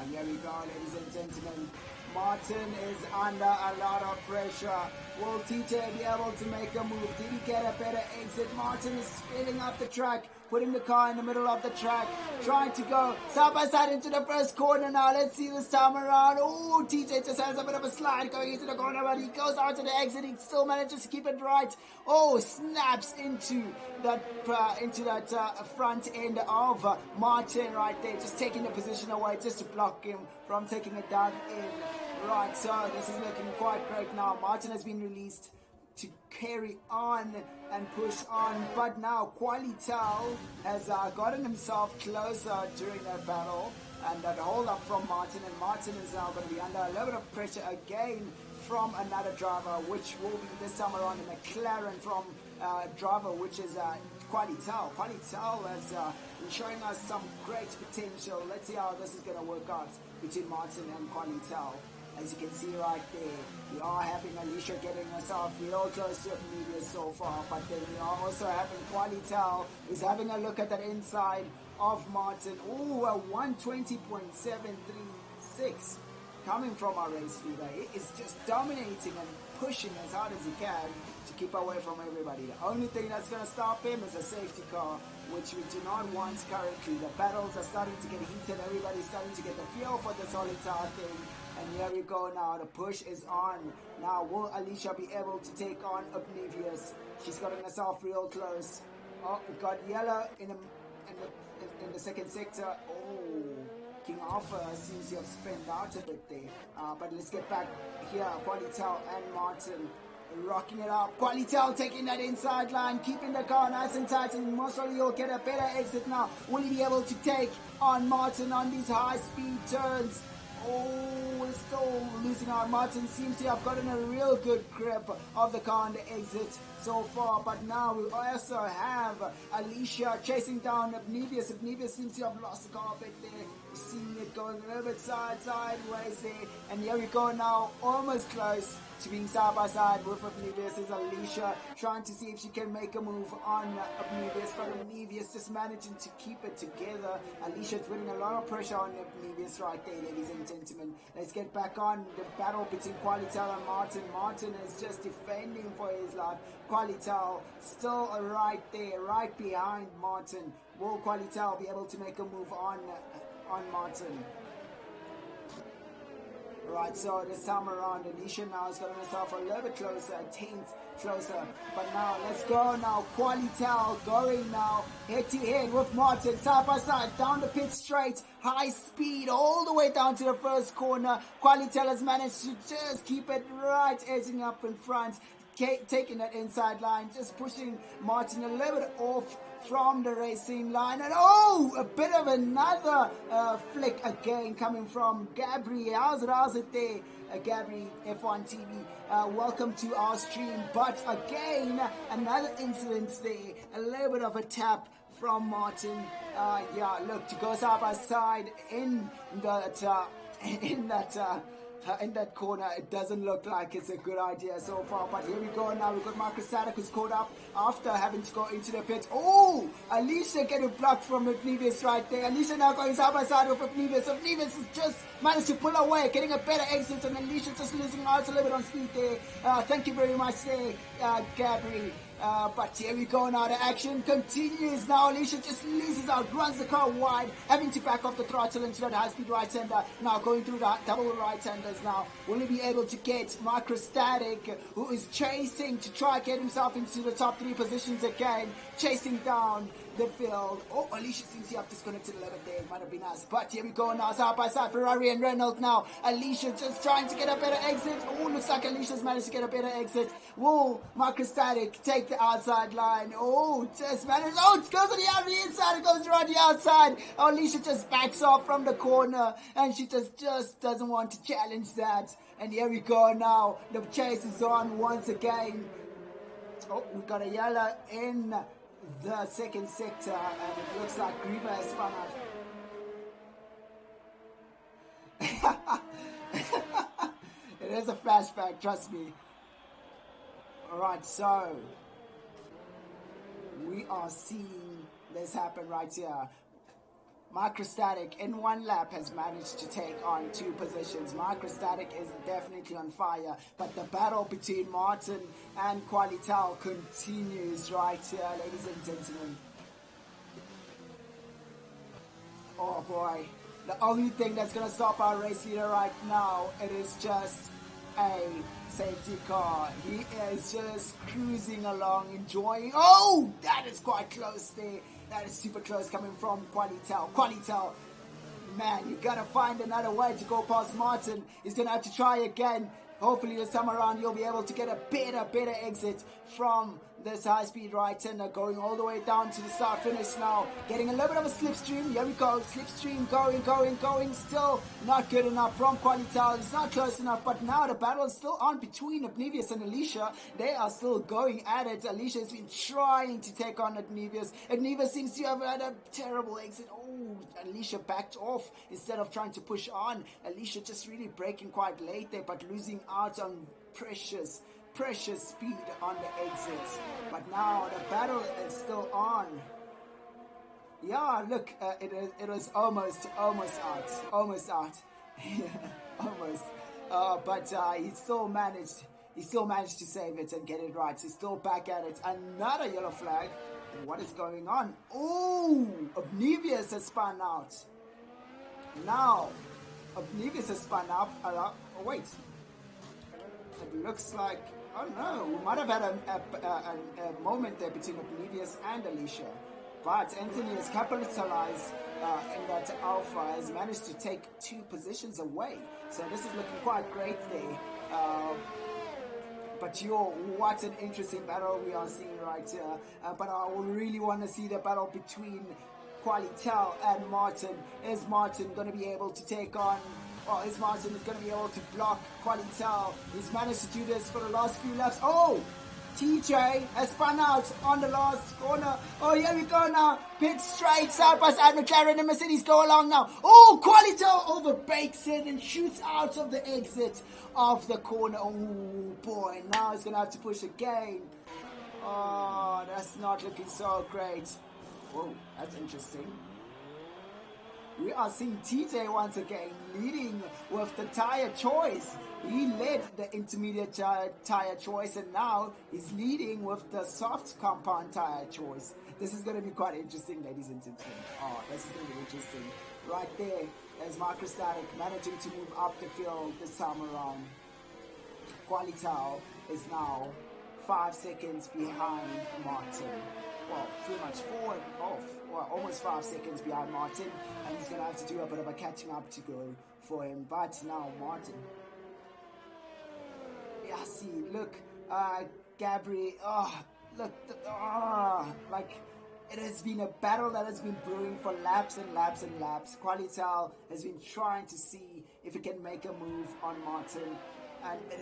Here we go, ladies and gentlemen. Martin is under a lot of pressure. Will TJ be able to make a move? Did he get a better exit? Martin is spilling up the track, putting the car in the middle of the track, trying to go side by side into the first corner now. Let's see this time around. Oh, TJ just has a bit of a slide going into the corner, but he goes out to the exit. He still manages to keep it right. Oh, snaps into that front end of Martin right there, just taking the position away just to block him from taking it down in. Right, so this is looking quite great now. Martin has been released to carry on and push on, but now Qualitel has gotten himself closer during that battle, and that hold up from Martin, and Martin is now going to be under a little bit of pressure again from another driver, which will be this time around the Mclaren from driver, which is Qualitel. Qualitel has been showing us some great potential. Let's see how this is going to work out between Martin and Qualitel. As you can see right there, we are having Alicia getting herself real close to media so far, but then we are also having Qualitel is having a look at that inside of Martin. Ooh, a 120.736 coming from our race leader. He is just dominating and pushing as hard as he can to keep away from everybody. The only thing that's going to stop him is a safety car, which we do not want currently. The battles are starting to get heated. Everybody's starting to get the feel for this whole entire thing. And here we go now. The push is on. Now, will Alicia be able to take on Oblivious? She's gotten herself real close. Oh, we've got Yellow in the second sector. Oh, King Alpha seems to have spent out a bit there. But let's get back here. Qualitel and Martin rocking it up. Qualitel taking that inside line, keeping the car nice and tight, and most likely he'll get a better exit now. Will he be able to take on Martin on these high speed turns? Oh, we're still losing out. Martin seems to have gotten a real good grip of the car on the exit so far, but now we also have Alicia chasing down Obnivious. Obnivious seems to have lost the car a bit there. We're seeing it going a little bit sideways there, and here we go now, almost close to being side by side with Obnivious. Is Alicia trying to see if she can make a move on Obnivious, but Obnivious just managing to keep it together. Alicia's putting a lot of pressure on Obnivious right there, ladies and gentlemen. Let's get back on the battle between Qualitel and Martin. Martin is just defending for his life. Qualitel still right there, right behind Martin. Will Qualitel be able to make a move on Martin? Right, so this time around, Alicia now is getting herself a little bit closer, a tenth closer. But now, let's go now. Qualitel going now, head to head with Martin, side by side, down the pit straight, high speed, all the way down to the first corner. Qualitel has managed to just keep it right, edging up in front, taking that inside line, just pushing Martin a little bit off from the racing line. And a bit of another flick again coming from Gabri. How's it there, Gabri, F1 TV? Welcome to our stream. But again, another incident there, a little bit of a tap from Martin. Look, to go side by side in that corner, it doesn't look like it's a good idea so far. But here we go now. We've got Marcus Sadek, who's caught up after having to go into the pit. Oh, Alicia getting blocked from Mcnevis right there. Alicia now going side by side with Mcnevis. Mcnevis has just managed to pull away, getting a better exit, and Alicia just losing out a little bit on speed there. Thank you very much there, Gabri. But here we go now. The action continues now. Alicia just loses out, runs the car wide, having to back off the throttle into that high-speed right-hander. Now going through the double right-handers now. Will he be able to get Microstatic, who is chasing to try and get himself into the top 3 positions again, chasing down the field. Oh, Alicia seems to have disconnected a little bit there. It might have been us. But here we go now, side by side, Ferrari and Reynolds now. Alicia just trying to get a better exit. Oh, looks like Alicia's managed to get a better exit. Whoa, Microstatic take the outside line. Oh, just managed. Oh, it goes on the inside. It goes around the outside. Oh, Alicia just backs off from the corner, and she just doesn't want to challenge that. And here we go now. The chase is on once again. Oh, we got a yellow in the second sector, and it looks like Griever has spun out. It is a flashback, trust me. Alright, so we are seeing this happen right here. Microstatic in one lap has managed to take on 2 positions. Microstatic is definitely on fire, but the battle between Martin and Qualitel continues right here, ladies and gentlemen. Oh boy, the only thing that's going to stop our race leader right now, it is just a safety car. He is just cruising along, enjoying. Oh, that is quite close there. That is super close coming from Qualitel. Qualitel, man, you gotta find another way to go past Martin. He's gonna have to try again. Hopefully this time around you'll be able to get a better exit from this high-speed right-hander, going all the way down to the start finish now. Getting a little bit of a slipstream. Here we go. Slipstream going. Still not good enough from Qualitel. It's not close enough, but now the battle is still on between Obnevious and Alicia. They are still going at it. Alicia has been trying to take on Obnevious. Obnevious seems to have had a terrible exit. Oh, Alicia backed off instead of trying to push on. Alicia just really braking quite late there, but losing out on precious speed on the exits. But now the battle is still on. Yeah, look, it was almost out. Almost. But he still managed to save it and get it right. He's still back at it. Another yellow flag. What is going on? Oh, Obnevious has spun out. Now, Obnevious has spun up. Oh, wait. It looks like, oh no, we might have had a moment there between Obnevious and Alicia. But Anthony has capitalized in that Alpha, has managed to take 2 positions away. So this is looking quite great there. But what an interesting battle we are seeing right here. But I really want to see the battle between Qualitel and Martin. Is Martin going to be able to take on, or is Martin going to be able to block Qualitel? He's managed to do this for the last few laps. Oh! TJ has spun out on the last corner. Oh, here we go now. Pit straight, side by side. Mclaren and Mercedes go along now. Oh, Qualitel overbakes it and shoots out of the exit of the corner. Oh, boy. Now he's going to have to push again. Oh, that's not looking so great. Whoa, that's interesting. We are seeing TJ once again leading with the tire choice. He led the intermediate tire choice, and now he's leading with the soft compound tire choice. This is going to be quite interesting, ladies and gentlemen. Oh, this is going to be interesting. Right there. as Microstatic managing to move up the field this time around. Qualital is now 5 seconds behind Martin. Well, pretty much almost 5 seconds behind Martin, and he's going to have to do a bit of a catching up to go for him. But now Martin. Yeah, see, look, Gabri, look, like, it has been a battle that has been brewing for laps and laps and laps. Qualital has been trying to see if he can make a move on Martin, and it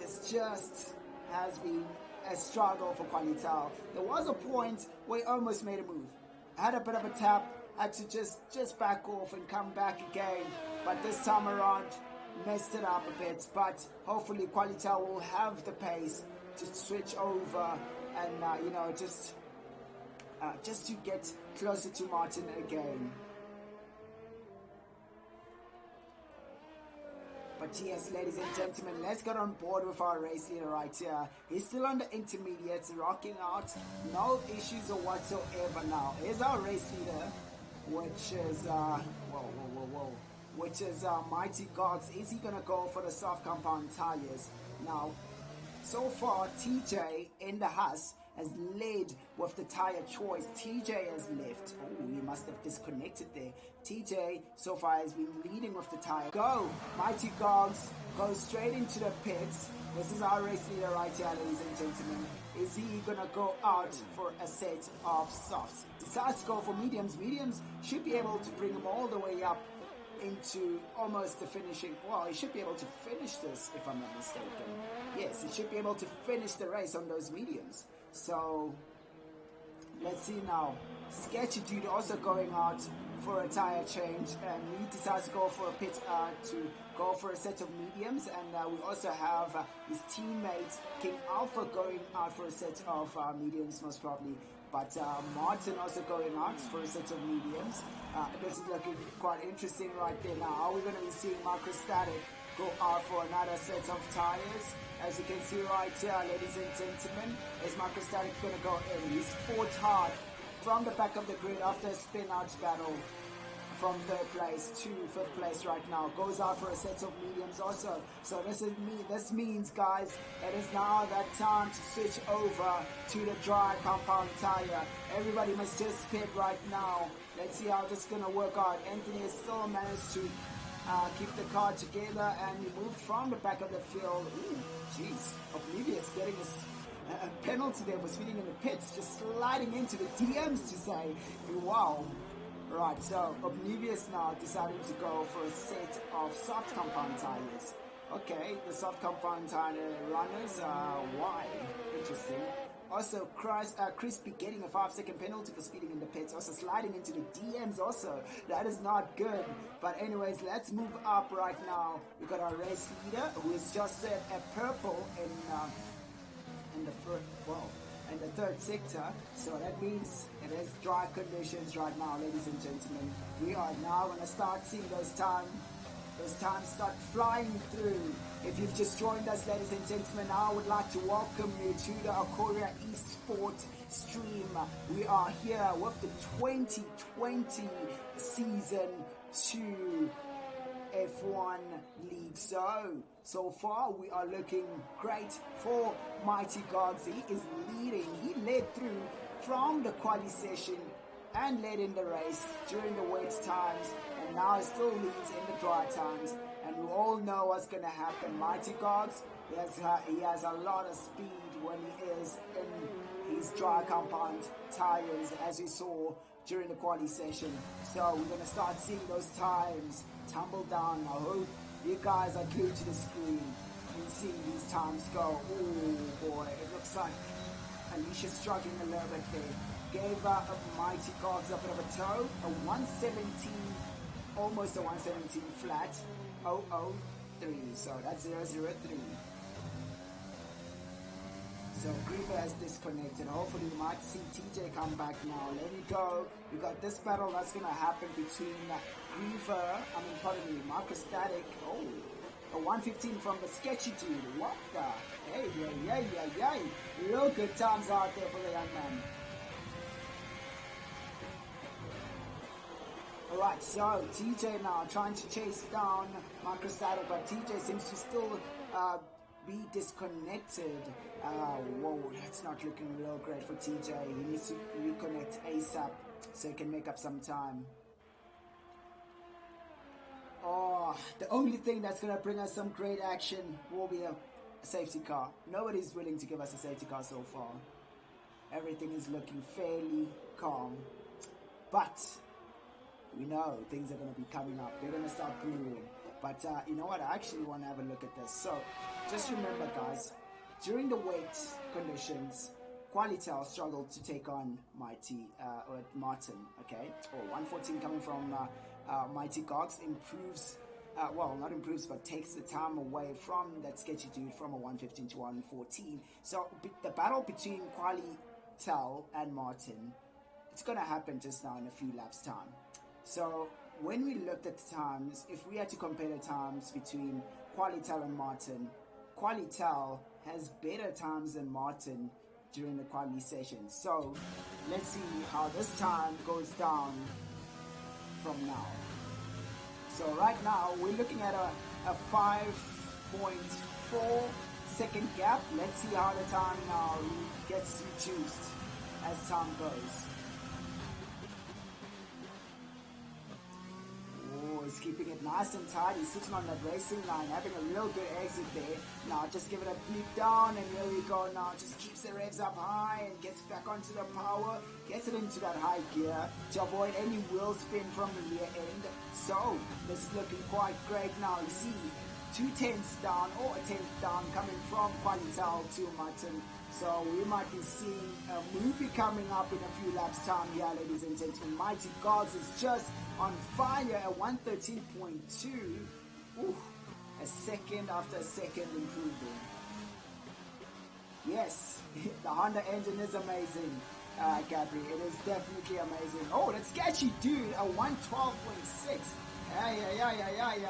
has been a struggle for Qualital. There was a point where he almost made a move. Had a bit of a tap, had to just back off and come back again. But this time around, messed it up a bit. But hopefully Qualital will have the pace to switch over and, just to get closer to Martin again. But yes, ladies and gentlemen, let's get on board with our race leader right here. He's still on the intermediates, rocking out. No issues or whatsoever now. Here's our race leader, which is, which is Mighty Gogs. Is he going to go for the soft compound tires? Now, so far, TJ in the Haas has led with the tire choice. TJ has left. Oh, he must have disconnected there. TJ so far has been leading with the tire. Go! Mighty Gogs goes straight into the pits. This is our race leader right here, ladies and gentlemen. Is he gonna go out for a set of softs? Decides to go for mediums. Mediums should be able to bring him all the way up into almost the finishing. Well, he should be able to finish this, if I'm not mistaken. Yes, he should be able to finish the race on those mediums. So let's see now. Sketchy Dude also going out for a tire change, and he decides to go for a pit to go for a set of mediums. And we also have his teammate King Alpha going out for a set of mediums, most probably. But Martin also going out for a set of mediums. This is looking quite interesting right there. Now, are we going to be seeing Microstatic go out for another set of tires? As you can see right here, ladies and gentlemen, is Microstatic going to go in? He's fought hard from the back of the grid after a spin-out battle from 3rd place to 5th place right now. Goes out for a set of mediums also. So this means, guys, it is now that time to switch over to the dry compound tire. Everybody must just pit right now. Let's see how this is going to work out. Anthony has still managed to keep the car together, and he moved from the back of the field. Ooh, jeez. Oblivious getting a penalty there for speeding in the pits, just sliding into the DMs to say, wow. Right, so Oblivious now deciding to go for a set of soft compound tires. Okay, the soft compound tire runners, why? Interesting. Also, Crispy getting a 5-second penalty for speeding in the pits. Also sliding into the DMs also. That is not good. But anyways, let's move up right now. We got our race leader, who has just set a purple in the 3rd sector. So that means it is dry conditions right now, ladies and gentlemen. We are now going to start seeing those times start flying through. If you've just joined us, ladies and gentlemen, I would like to welcome you to the Acoria eSport stream. We are here with the 2020 Season 2 F1 League. So far we are looking great for Mighty Gogs. He is leading. He led through from the quali session and led in the race during the wet times, and now still leads in the dry times. And we all know what's going to happen. Mighty Gogs, he has a lot of speed when he is in his dry compound tires, as you saw during the quali session. So we're going to start seeing those times tumble down. I hope you guys are glued to the screen and seeing these times go. Oh boy, it looks like Alicia's struggling a little bit there. Gave Mighty Gogs a bit of a toe, a 117, almost a 117 flat, 003, so that's 003. So Griever has disconnected. Hopefully we might see TJ come back now. Let it go. We got this battle that's going to happen between Microstatic. Oh, a 115 from the Sketchy Dude. What the? Hey. Real good times out there for the young man. Alright, so TJ now trying to chase down Microstatic, but TJ seems to still be disconnected. Whoa, that's not looking real great for TJ. He needs to reconnect ASAP so he can make up some time. Oh, the only thing that's going to bring us some great action will be a safety car. Nobody's willing to give us a safety car so far. Everything is looking fairly calm. But we know things are going to be coming up. They're going to start brewing. But you know what? I actually want to have a look at this. So just remember, guys, during the weight conditions, Qualitel struggled to take on Martin. Okay, 114 coming from Mighty Gogs improves. Well, not improves, but takes the time away from that sketchy dude from a 115 to 114. So the battle between Qualitel and Martin, it's going to happen just now in a few laps' time. So when we looked at the times, if we had to compare the times between Qualitel and Martin, Qualitel has better times than Martin during the quali session. So let's see how this time goes down from now. So right now we're looking at a 5.4 second gap. Let's see how the time now gets reduced as time goes. Oh, he's keeping it nice and tight. He's sitting on that racing line, having a real good exit there. Now just give it a bleep down, and here we go now. Just keeps the revs up high and gets back onto the power. Gets it into that high gear to avoid any wheel spin from the rear end. So this is looking quite great now. You see 2 tenths down or a tenth down coming from Qualitel to Martin. So we might be seeing a movie coming up in a few laps time here, ladies and gentlemen. Mighty Gods is just on fire at 113.2. Ooh, a second after second improving. Yes, the Honda engine is amazing, Gabri. It is definitely amazing. Oh, that sketchy dude, a 112.6.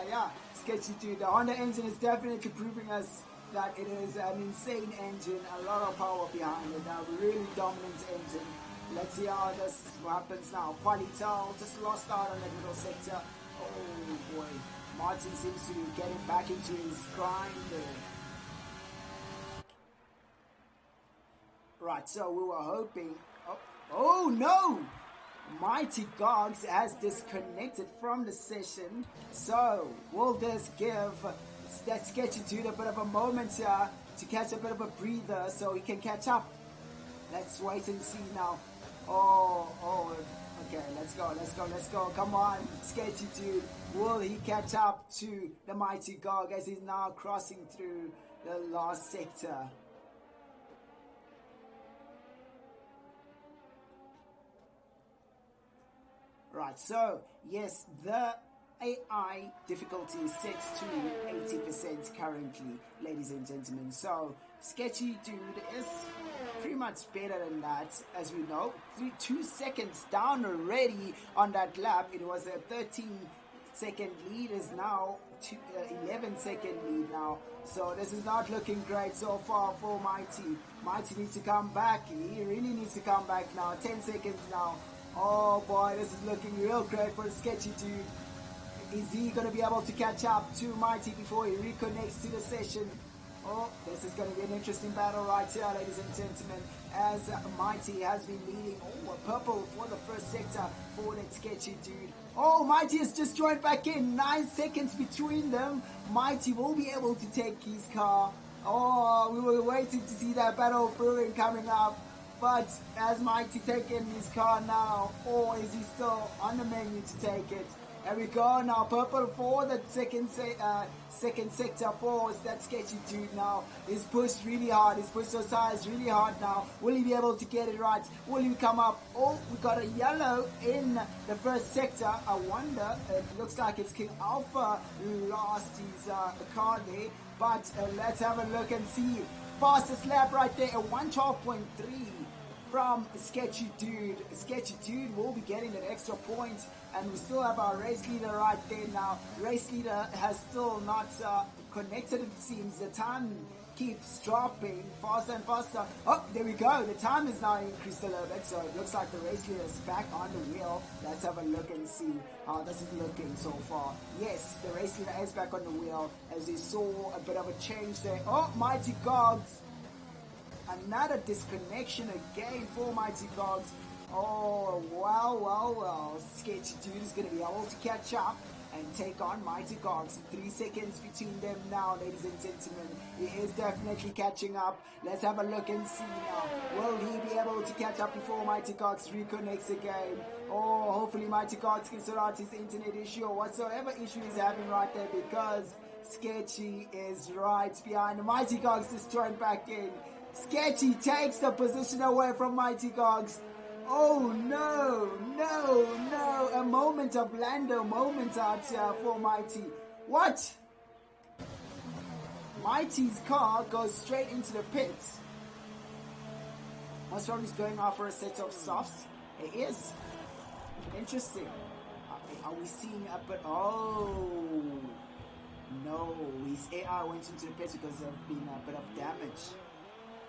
Yeah. Sketchy dude. The Honda engine is definitely proving us that it is an insane engine, a lot of power behind it, a really dominant engine. Let's see how this happens now. Qualitel just lost out on that middle sector. Oh boy, Martin seems to be getting back into his grind there. Right, so we were hoping. Oh no! Mighty Gogs has disconnected from the session. So will this give that sketchy dude a bit of a moment here to catch a bit of a breather so he can catch up? Let's wait and see now. Oh, okay, let's go. Come on, sketchy dude. Will he catch up to the Mighty Gog as he's now crossing through the last sector? Right, so yes, the AI difficulty is set to 80% currently, ladies and gentlemen. So sketchy dude is pretty much better than that, as we know. 2 seconds down already on that lap. It was a 13-second lead, is now 11-second lead now. So this is not looking great so far for Mighty. Mighty needs to come back. He really needs to come back now. 10 seconds now. Oh boy, this is looking real great for the sketchy dude. Is he going to be able to catch up to Mighty before he reconnects to the session? Oh, this is going to be an interesting battle right here, ladies and gentlemen, as Mighty has been leading. Oh, a purple for the first sector for that sketchy dude. Oh, Mighty has just joined back in. 9 seconds between them. Mighty will be able to take his car. Oh, we were waiting to see that battle brewing coming up. But has Mighty taken his car now, or is he still on the menu to take it? There we go now, purple for the second sector for that sketchy dude now. He's pushed really hard, he's pushed those tires really hard now. Will he be able to get it right? Will he come up? Oh, we got a yellow in the first sector. I wonder, it looks like it's King Alpha lost his car there. But let's have a look and see. Fastest lap right there, a 112.3. From Sketchy Dude. Sketchy Dude will be getting that extra point, and we still have our race leader right there now. Race leader has still not connected, it seems. The time keeps dropping faster and faster. Oh, there we go. The time is now increased a little bit, so it looks like the race leader is back on the wheel. Let's have a look and see how this is looking so far. Yes, the race leader is back on the wheel, as we saw a bit of a change there. Oh, Mighty Gogs. Another disconnection again for Mighty Gogs. Oh, well. Sketchy Dude is going to be able to catch up and take on Mighty Gogs. 3 seconds between them now, ladies and gentlemen. He is definitely catching up. Let's have a look and see now. Will he be able to catch up before Mighty Gogs reconnects again? Oh, hopefully Mighty Gogs can sort out his internet issue or whatsoever issue he's having right there, because Sketchy is right behind. Mighty Gogs just joined back in. Sketchy takes the position away from Mighty Gogs. Oh no. A moment of Lando moment out here for Mighty. What? Mighty's car goes straight into the pits. Most probably he's going out for a set of softs. It is. Interesting. Are we seeing a bit? Oh no, his AI went into the pits because there's been a bit of damage.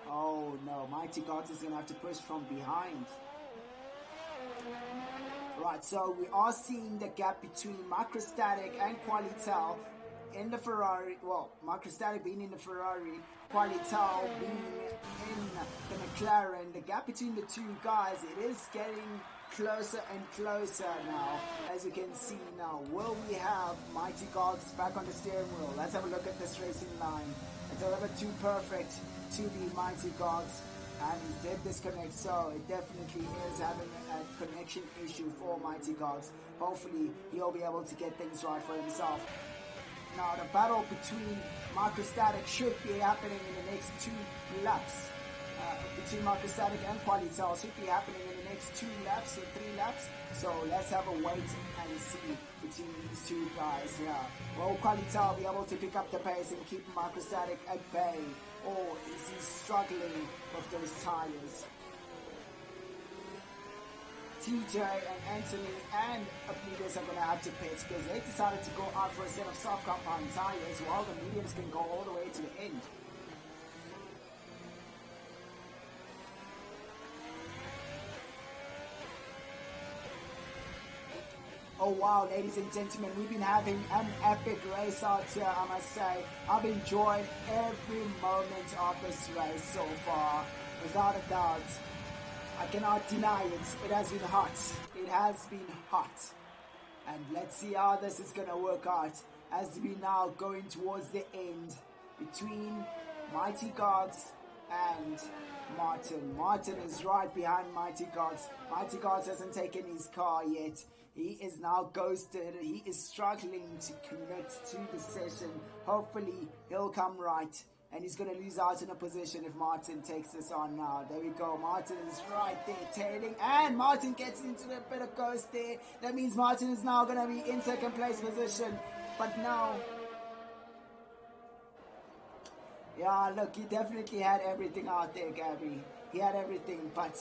Oh no, Mighty Gogs is going to have to push from behind. Right, so we are seeing the gap between Microstatic and Qualitel in the Ferrari. Well, Microstatic being in the Ferrari, Qualitel being in the Mclaren. The gap between the two guys, it is getting closer and closer now, as you can see now. Will we have Mighty Gogs back on the steering wheel? Let's have a look at this racing line. It's a little bit too perfect to be Mighty Gogs, and he did disconnect, so it definitely is having a connection issue for Mighty Gogs. Hopefully he'll be able to get things right for himself. Now the battle between Microstatic should be happening in the next 2 laps. Between Microstatic and Qualitel should be happening in the next 2 laps or 3 laps. So let's have a wait and see between these two guys here. Will Qualitel be able to pick up the pace and keep Microstatic at bay, or is he struggling with those tires? TJ and Anthony and Aplides are going to have to pit because they decided to go out for a set of soft compound tires while the mediums can go all the way to the end. Oh wow, ladies and gentlemen, we've been having an epic race out here, I must say. I've enjoyed every moment of this race so far, without a doubt. I cannot deny it. It has been hot. It has been hot. And let's see how this is going to work out as we now going towards the end between Mighty Gogs and Martin. Martin is right behind Mighty Gogs. Mighty Gogs hasn't taken his car yet. He is now ghosted. He is struggling to commit to the session. Hopefully he'll come right, and he's going to lose out in a position if Martin takes this on now. There we go. Martin is right there tailing, and Martin gets into a bit of ghost there. That means Martin is now going to be in second place position. But now, yeah, look, he definitely had everything out there, Gabby. He had everything, but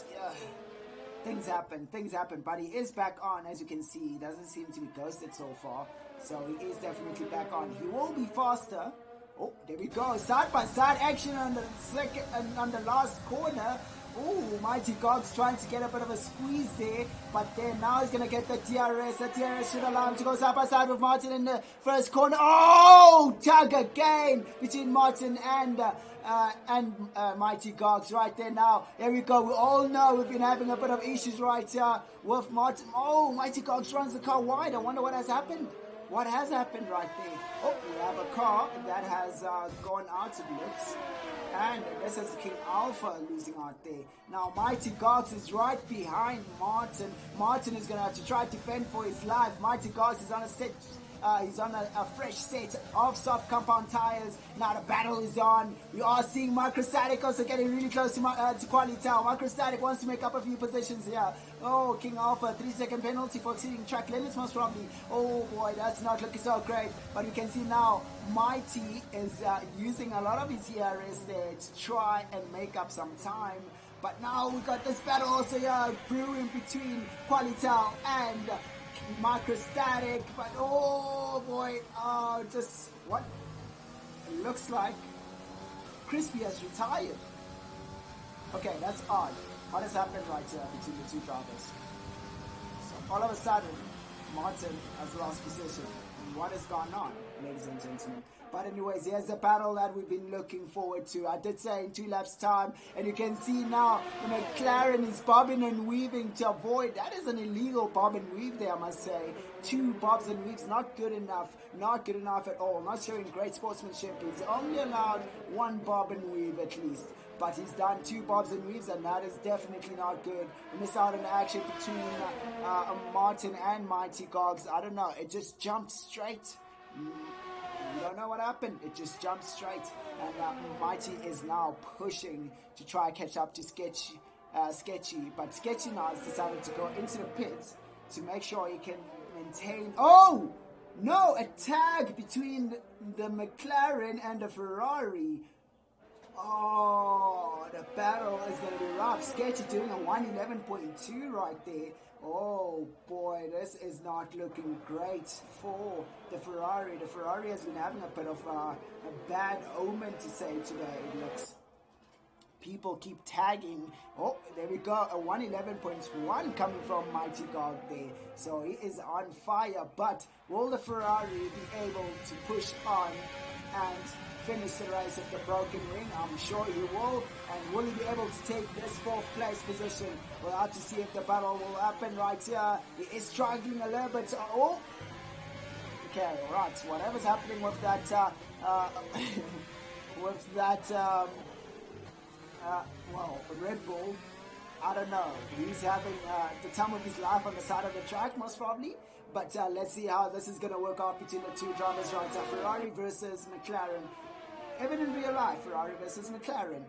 things happen, but he is back on. As you can see, he doesn't seem to be ghosted so far, so he is definitely back on. He will be faster. Oh, there we go, side by side action on the second and on the last corner. Oh, Mighty Gogs trying to get a bit of a squeeze there, but then now he's gonna get the DRS. The DRS should allow him to go side by side with Martin in the first corner. Oh, tug again between Martin and Mighty Gogs right there now. There we go. We all know we've been having a bit of issues right here with Martin. Oh, Mighty Gogs runs the car wide. I wonder what has happened. What has happened right there? Oh, we have a car that has gone out of blitz. And this is King Alpha losing out there. Now Mighty Gogs is right behind Martin. Martin is going to have to try to fend for his life. Mighty Gogs is on a set. He's on a fresh set of soft compound tires. Now the battle is on. We are seeing Microstatic also getting really close to Qualitel. Microstatic wants to make up a few positions here. Oh, King Alpha, 3-second penalty for exceeding track limits most probably. Oh boy, that's not looking so great. But you can see now Mighty is using a lot of his ERS there to try and make up some time. But now we got this battle also here brewing between Qualitel and Microstatic, but oh boy, just what it looks like Crispy has retired. Okay, that's odd. What has happened right here between the two drivers? So all of a sudden, Martin has lost position. What has gone on, ladies and gentlemen? But anyways, here's the battle that we've been looking forward to. I did say in 2 laps time, and you can see now the McLaren is bobbing and weaving to avoid. That is an illegal bob and weave there, I must say. 2 bobs and weaves, not good enough. Not good enough at all. Not showing great sportsmanship. He's only allowed 1 bob and weave at least. But he's done 2 bobs and weaves, and that is definitely not good. We missed out on the action between Martin and Mighty Gogs. I don't know. It just jumped straight. You don't know what happened. It just jumped straight. And Mighty is now pushing to try and catch up to Sketchy. But Sketchy now has decided to go into the pits to make sure he can maintain... Oh! No! A tag between the McLaren and the Ferrari. Oh, the battle is going to be rough. Sketchy doing a 111.2 right there. Oh boy, this is not looking great for the Ferrari. The Ferrari has been having a bit of a bad omen to say today, it looks. People keep tagging. Oh, there we go. A 111.1 coming from Mighty God there. So he is on fire. But will the Ferrari be able to push on and finish the race of the broken wing? I'm sure he will. And will he be able to take this 4th place position? We'll have to see if the battle will happen right here. He is struggling a little bit. Oh, okay, right. Whatever's happening with that, well, Red Bull, I don't know. He's having the time of his life on the side of the track, most probably. But let's see how this is going to work out between the 2 drivers right here. Ferrari versus McLaren. Even in real life, Ferrari versus McLaren.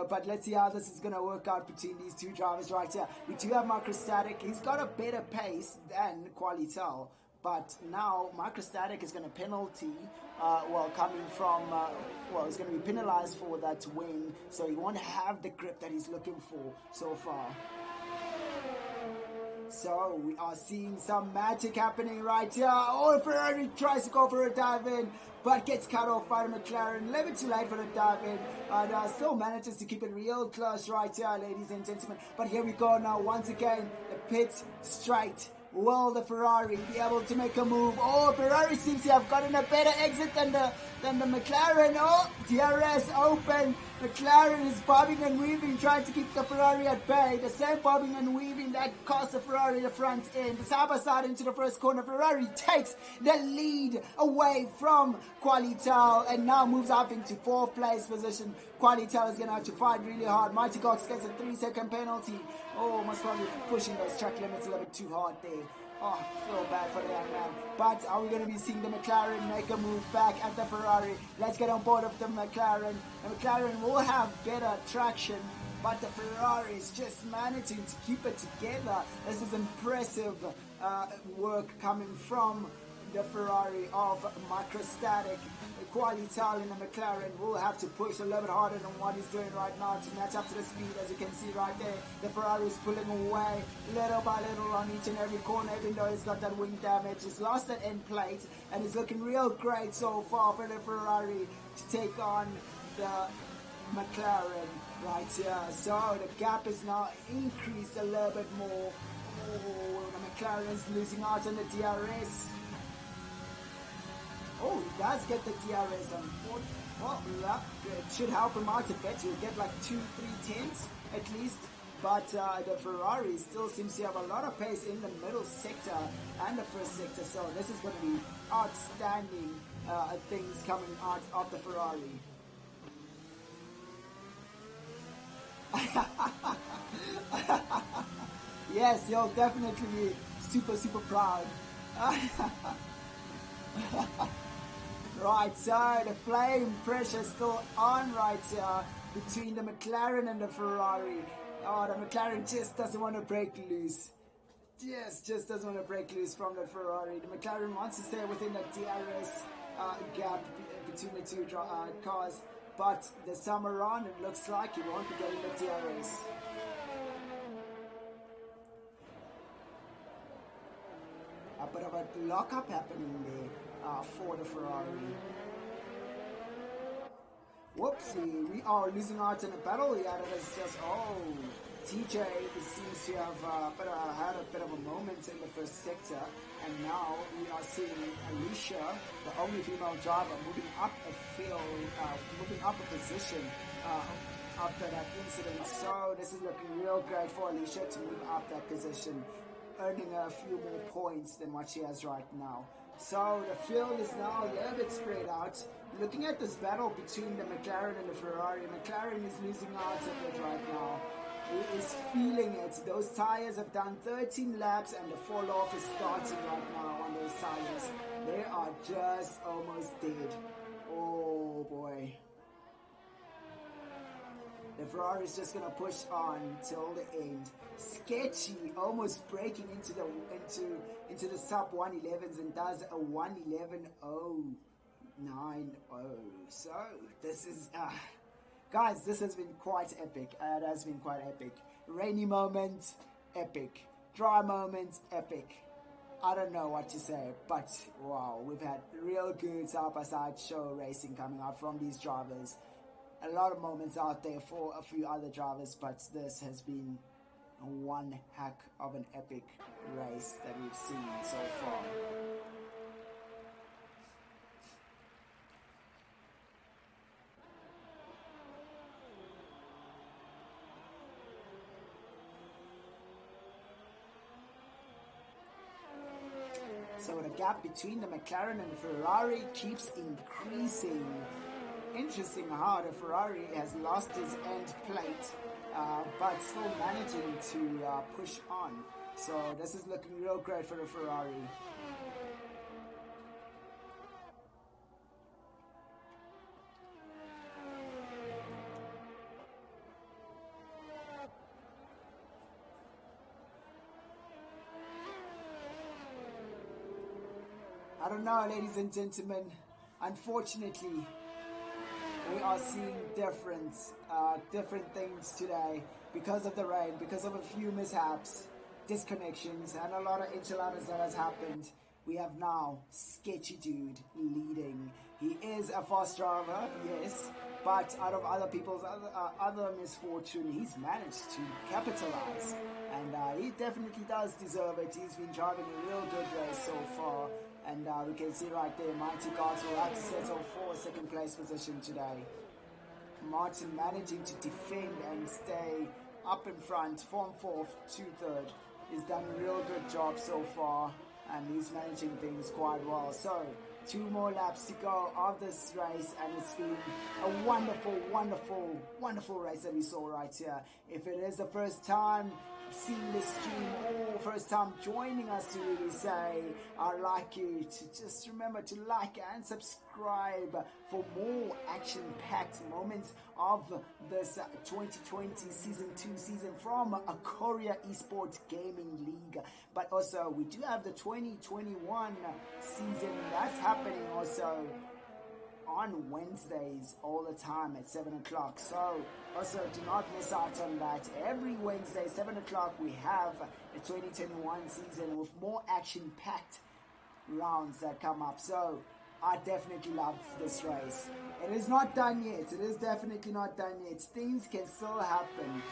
But let's see how this is going to work out between these 2 drivers right here. We do have Microstatic. He's got a better pace than Qualitel. But now Microstatic is going to penalty, coming from, he's going to be penalized for that wing. So he won't have the grip that he's looking for so far. So we are seeing some magic happening right here. Oh, Ferrari tries to go for a dive in, but gets cut off by the McLaren. A little bit too late for the dive in. Still manages to keep it real close right here, ladies and gentlemen. But here we go now. Once again, the pit straight. Will the Ferrari be able to make a move? Oh, Ferrari seems to have gotten a better exit than the McLaren. Oh, DRS open. McLaren is bobbing and weaving, trying to keep the Ferrari at bay. The same bobbing and weaving that cost the Ferrari the front end. The side into the first corner. Ferrari takes the lead away from Qualitel and now moves up into 4th place position. Qualitel is going to have to fight really hard. Mighty Cox gets a 3-second penalty. Oh, most probably pushing those track limits a little bit too hard there. Oh, feel bad for the young man. But are we going to be seeing the McLaren make a move back at the Ferrari? Let's get on board with the McLaren. The McLaren will have better traction, but the Ferrari is just managing to keep it together. This is impressive work coming from the Ferrari of Microstatic. Qualital in the McLaren will have to push a little bit harder than what he's doing right now to match up to the speed. As you can see right there, the Ferrari is pulling away little by little on each and every corner, even though he's got that wing damage. He's lost that end plate, and it's looking real great so far for the Ferrari to take on the McLaren right here. So the gap is now increased a little bit more. Oh, the McLaren is losing out on the DRS. Oh, he does get the DRS on 4. Well, it should help him out a bit. He'll get like 2-3 tenths at least. But the Ferrari still seems to have a lot of pace in the middle sector and the first sector. So this is going to be outstanding things coming out of the Ferrari. Yes, you'll definitely be super, super proud. Right, so the flame pressure is still on right here between the McLaren and the Ferrari. Oh, the McLaren just doesn't want to break loose. Just doesn't want to break loose from the Ferrari. The McLaren wants to stay within the DRS gap between the 2 cars. But this time around, it looks like he won't be getting the DRS. A bit of a lockup happening there for the Ferrari. Whoopsie, we are losing out in a battle here. That is just, oh, TJ seems to have had a bit of a moment in the first sector, and now we are seeing Alicia, the only female driver, moving up a field, moving up a position after that incident. So this is looking real great for Alicia to move up that position, earning a few more points than what she has right now. So the field is now a little bit spread out. Looking at this battle between the Mclaren and the Ferrari, McLaren is losing out a bit right now. He is feeling it. Those tires have done 13 laps and the fall off is starting right now on those tires. They are just almost dead. Oh boy. The Ferrari is just gonna push on till the end. Sketchy, almost breaking into the sub 111s and does a 111.090. So this is guys, this has been quite epic. It has been quite epic. Rainy moment, epic. Dry moment, epic. I don't know what to say, but wow, we've had real good side-by-side show racing coming out from these drivers. A lot of moments out there for a few other drivers, but this has been one heck of an epic race that we've seen so far. So the gap between the McLaren and the Ferrari keeps increasing. Interesting how the Ferrari has lost his end plate, but still managing to push on. So this is looking real great for the Ferrari. I don't know, ladies and gentlemen. Unfortunately, we are seeing different things today because of the rain, because of a few mishaps, disconnections, and a lot of enchiladas that has happened. We have now Sketchy Dude leading. He is a fast driver, yes, but out of other people's other misfortune, he's managed to capitalize, and he definitely does deserve it. He's been driving a real good race so far. And we can see right there, Mighty Cars will have to settle for a second place position today. Martin managing to defend and stay up in front from 4th to 3rd. He's done a real good job so far, and he's managing things quite well. So 2 more laps to go of this race, and it's been a wonderful, wonderful, wonderful race that we saw right here. If it is the first time seeing this stream or first time joining us, to really say I'd like you to just remember to like and subscribe for more action-packed moments of this 2020 season 2 season from Acoria eSport Gaming League. But also we do have the 2021 season that's happening also on Wednesdays all the time at 7 o'clock. So also do not miss out on that. Every Wednesday, 7 o'clock, we have the 2021 season with more action-packed rounds that come up. So I definitely love this race. It is not done yet. It is definitely not done yet. Things can still happen.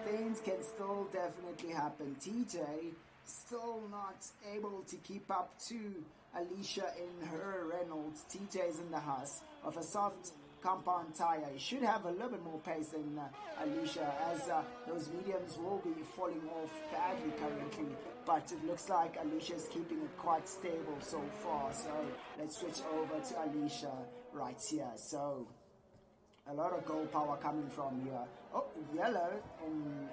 Things can still definitely happen. TJ still not able to keep up to Alicia in her Reynolds. TJ's in the house of a soft compound tire. He should have a little bit more pace than Alicia, as those mediums will be falling off badly currently, but it looks like Alicia's keeping it quite stable so far. So let's switch over to Alicia right here. So a lot of goal power coming from here. Oh, yellow. And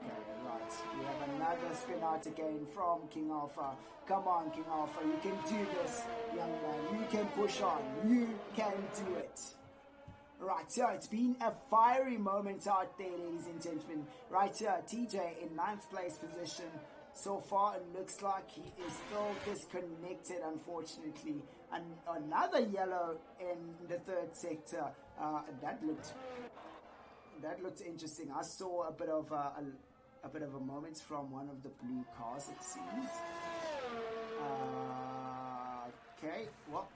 okay, right. We have another spin out again from King Alpha. Come on, King Alpha. You can do this, young man. You can push on. You can do it. Right, so it's been a fiery moment out there, ladies and gentlemen. Right here, TJ in 9th place position. So far, it looks like he is still disconnected, unfortunately. And another yellow in the 3rd sector. That looked interesting. I saw a bit of a moment from one of the blue cars, it seems. Okay, well,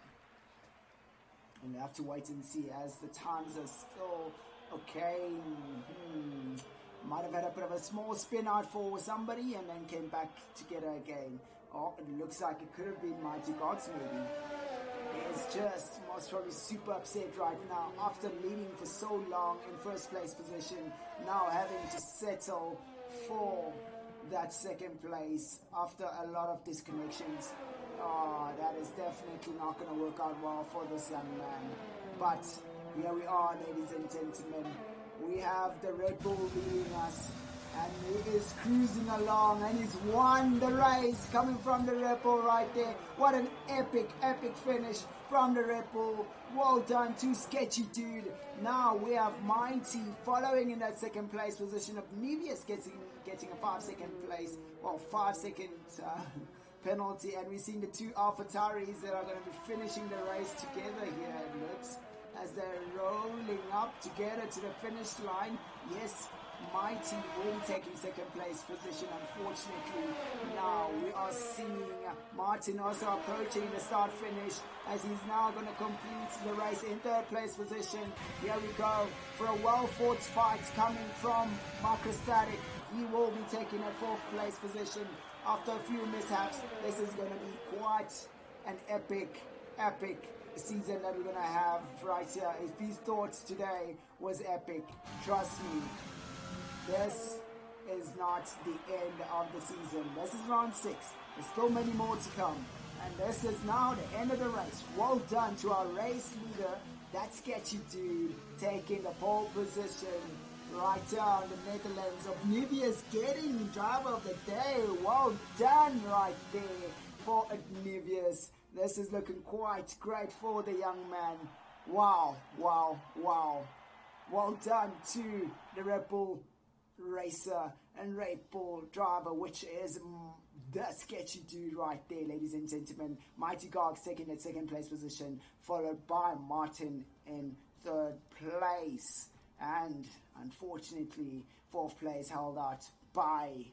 And we have to wait and see as the times are still okay. Might have had a bit of a small spin out for somebody and then came back together again. Oh, it looks like it could have been Mighty Gods maybe. He's just most probably super upset right now after leading for so long in first place position, now having to settle for that second place after a lot of disconnections. Oh, that is definitely not going to work out well for this young man. But here we are, ladies and gentlemen. We have the Red Bull leading us, and he is cruising along, and he's won the race coming from the Red Bull right there. What an epic finish from the Red Bull. Well done to Sketchy Dude. Now we have Mighty following in that second place position. Obnivious getting a 5-second place, well, 5-second penalty, and we're seeing the two AlphaTauris that are going to be finishing the race together here, it looks, as they're rolling up together to the finish line. Yes, Mighty will be taking second place position, unfortunately. Now we are seeing Martin also approaching the start finish, as he's now going to complete the race in third place position. Here we go for a well fought fight coming from Microstatic. He will be taking a fourth place position after a few mishaps. This is going to be quite an epic season that we're going to have right here. If these thoughts today was epic, trust me, this is not the end of the season. This is round 6. There's still many more to come. And this is now the end of the race. Well done to our race leader, that Sketchy Dude, taking the pole position right here in the Netherlands. Obnivious getting driver of the day. Well done right there for Obnivious. This is looking quite great for the young man. Wow. Well done to the Red Bull racer and Red Bull driver, which is the Sketchy Dude right there, ladies and gentlemen. Mighty Gargs taking that second place position, followed by Martin in third place. And unfortunately, fourth place held out by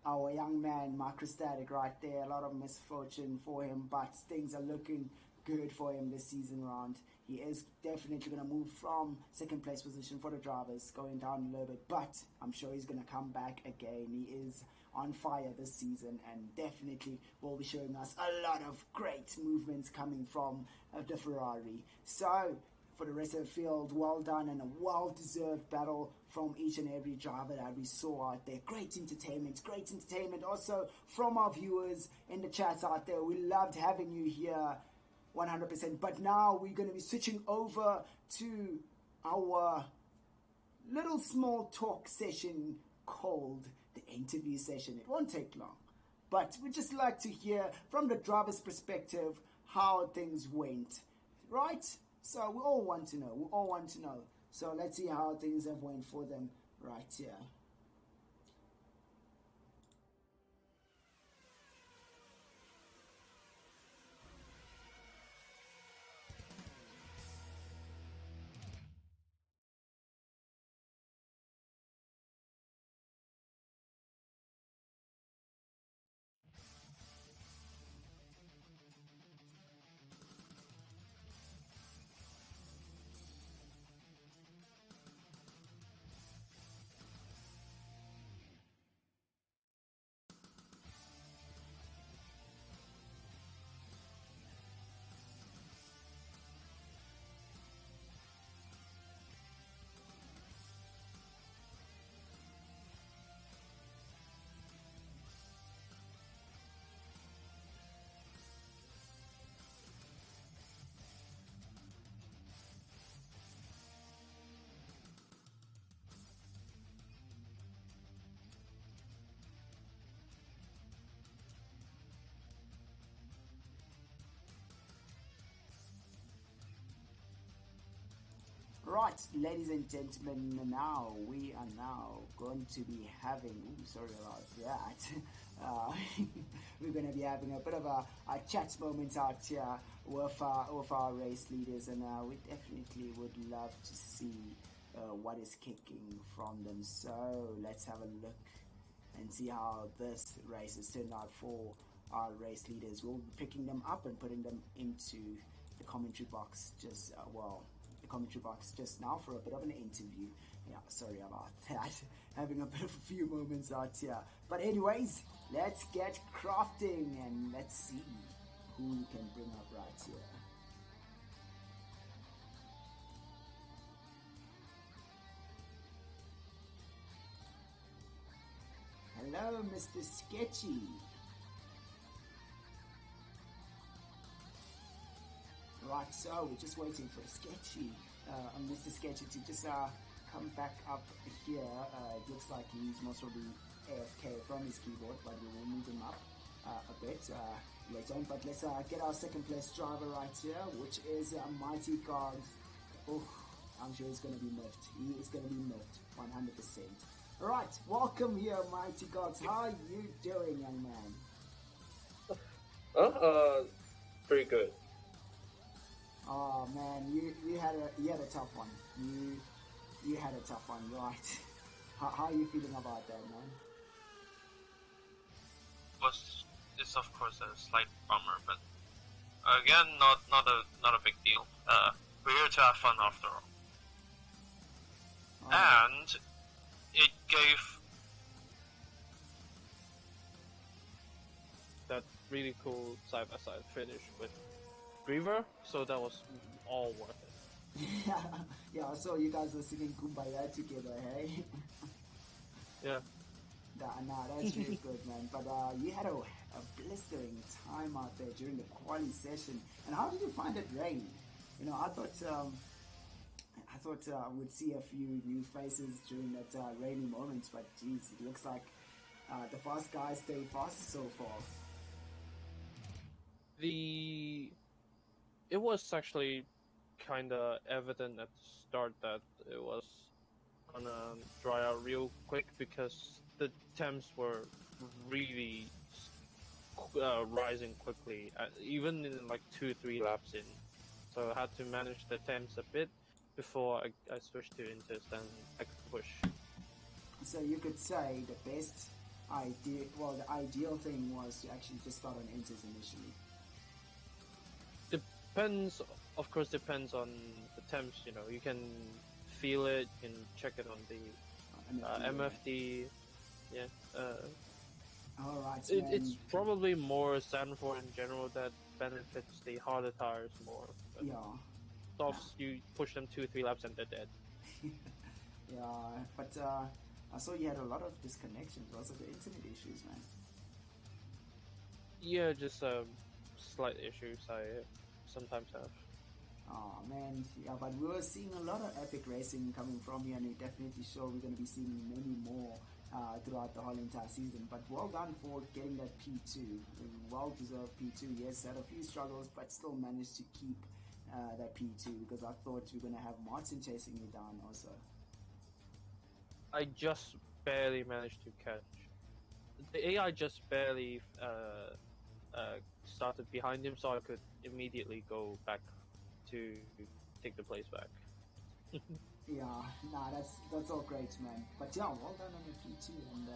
our young man, Microstatic, right there. A lot of misfortune for him, but things are looking good for him this season round. He is definitely going to move from second place position for the drivers, going down a little bit, but I'm sure he's going to come back again. He is on fire this season and definitely will be showing us a lot of great movements coming from the Ferrari. So for the rest of the field, well done and a well-deserved battle from each and every driver that we saw out there. Great entertainment also from our viewers in the chats out there. We loved having you here 100%. But now we're going to be switching over to our little small talk session called the interview session. It won't take long, but we'd just like to hear from the driver's perspective how things went, right? So we all want to know. So let's see how things have went for them right here. Right, ladies and gentlemen, now we are now going to be having, sorry about that, we're going to be having a bit of a chat moment out here with our race leaders, and we definitely would love to see what is kicking from them. So let's have a look and see how this race has turned out for our race leaders. We'll be picking them up and putting them into the commentary box just now for a bit of an interview. Yeah, sorry about that. Having a bit of a few moments out here. But anyways, let's get crafting and let's see who we can bring up right here. Hello, Mr. Sketchy. Right, so we're just waiting for Sketchy, Mr. Sketchy to just come back up here. It looks like he's most probably AFK from his keyboard, but we will move him up a bit later on. But let's get our second place driver right here, which is Mighty Gogs. Oh, I'm sure he's going to be miffed. He is going to be miffed, 100%. Alright, welcome here, Mighty Gogs. How are you doing, young man? Pretty good. Oh man, you had a tough one. You had a tough one, right? How are you feeling about that, man? It's of course a slight bummer, but again, not a big deal. We're here to have fun after all. Oh. And it gave that really cool side-by-side finish with River, so that was all worth it. Yeah, so you guys were singing Kumbaya together, hey? Yeah. Nah, that's really good, man. But you had a blistering time out there during the quali session. And how did you find it rain? You know, I thought I would see a few new faces during that rainy moment, but geez, it looks like the fast guys stay fast so far. It was actually kind of evident at the start that it was gonna dry out real quick because the temps were really rising quickly, even in like 2-3 laps in. So I had to manage the temps a bit before I switched to Inters, then I could push. So you could say the ideal thing was to actually just start on Inters initially. Depends on the temps, you know. You can feel it, you can check it on the MFD. Yeah. Alright, it's probably more Sanford in general that benefits the harder tires more. But yeah. Softs, you push them 2-3 laps and they're dead. Yeah, but I saw you had a lot of disconnections. Also, the internet issues, man. Yeah, just slight issues I sometimes have. Oh man, yeah, but we were seeing a lot of epic racing coming from here, and we're definitely sure we're going to be seeing many more throughout the whole entire season. But well done for getting that P2, well-deserved P2. Yes, had a few struggles, but still managed to keep that P2 because I thought we were going to have Martin chasing you down also. I just barely managed to catch. The AI just barely started behind him, so I could immediately go back to take the place back. Yeah, nah, that's all great, man. But yeah, well done on your P2, and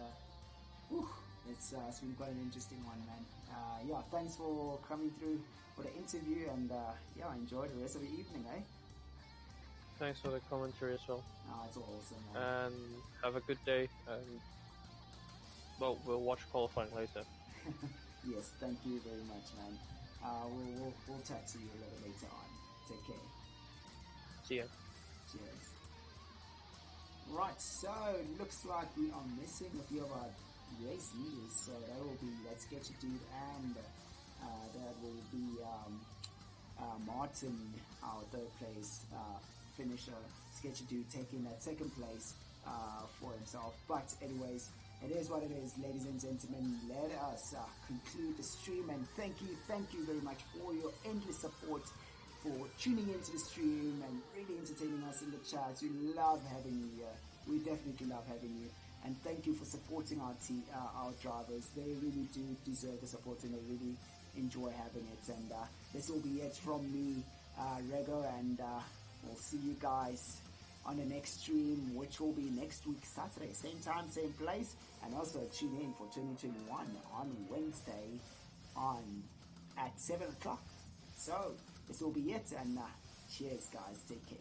it's been quite an interesting one, man. Yeah, thanks for coming through for the interview, and yeah, enjoy the rest of the evening, eh? Thanks for the commentary as well. It's awesome, man. And have a good day, and well, we'll watch qualifying later. Yes, thank you very much, man. We'll chat to you a little later on. Take care. See ya. Cheers. Right, so it looks like we are missing a few of our race leaders. So that will be that Sketchy Dude, and that will be Martin, our third place finisher. Sketchy Dude taking that second place for himself. But anyways, it is what it is, ladies and gentlemen. Let us conclude the stream, and thank you very much for your endless support, for tuning into the stream and really entertaining us in the chats. We love having you here. We definitely love having you, and thank you for supporting our team, our drivers. They really do deserve the support, and they really enjoy having it. And this will be it from me, Rego, and we'll see you guys on the next stream, which will be next week, Saturday, same time, same place. And also tune in for 2021 on Wednesday at 7 o'clock. So this will be it, and cheers, guys. Take care.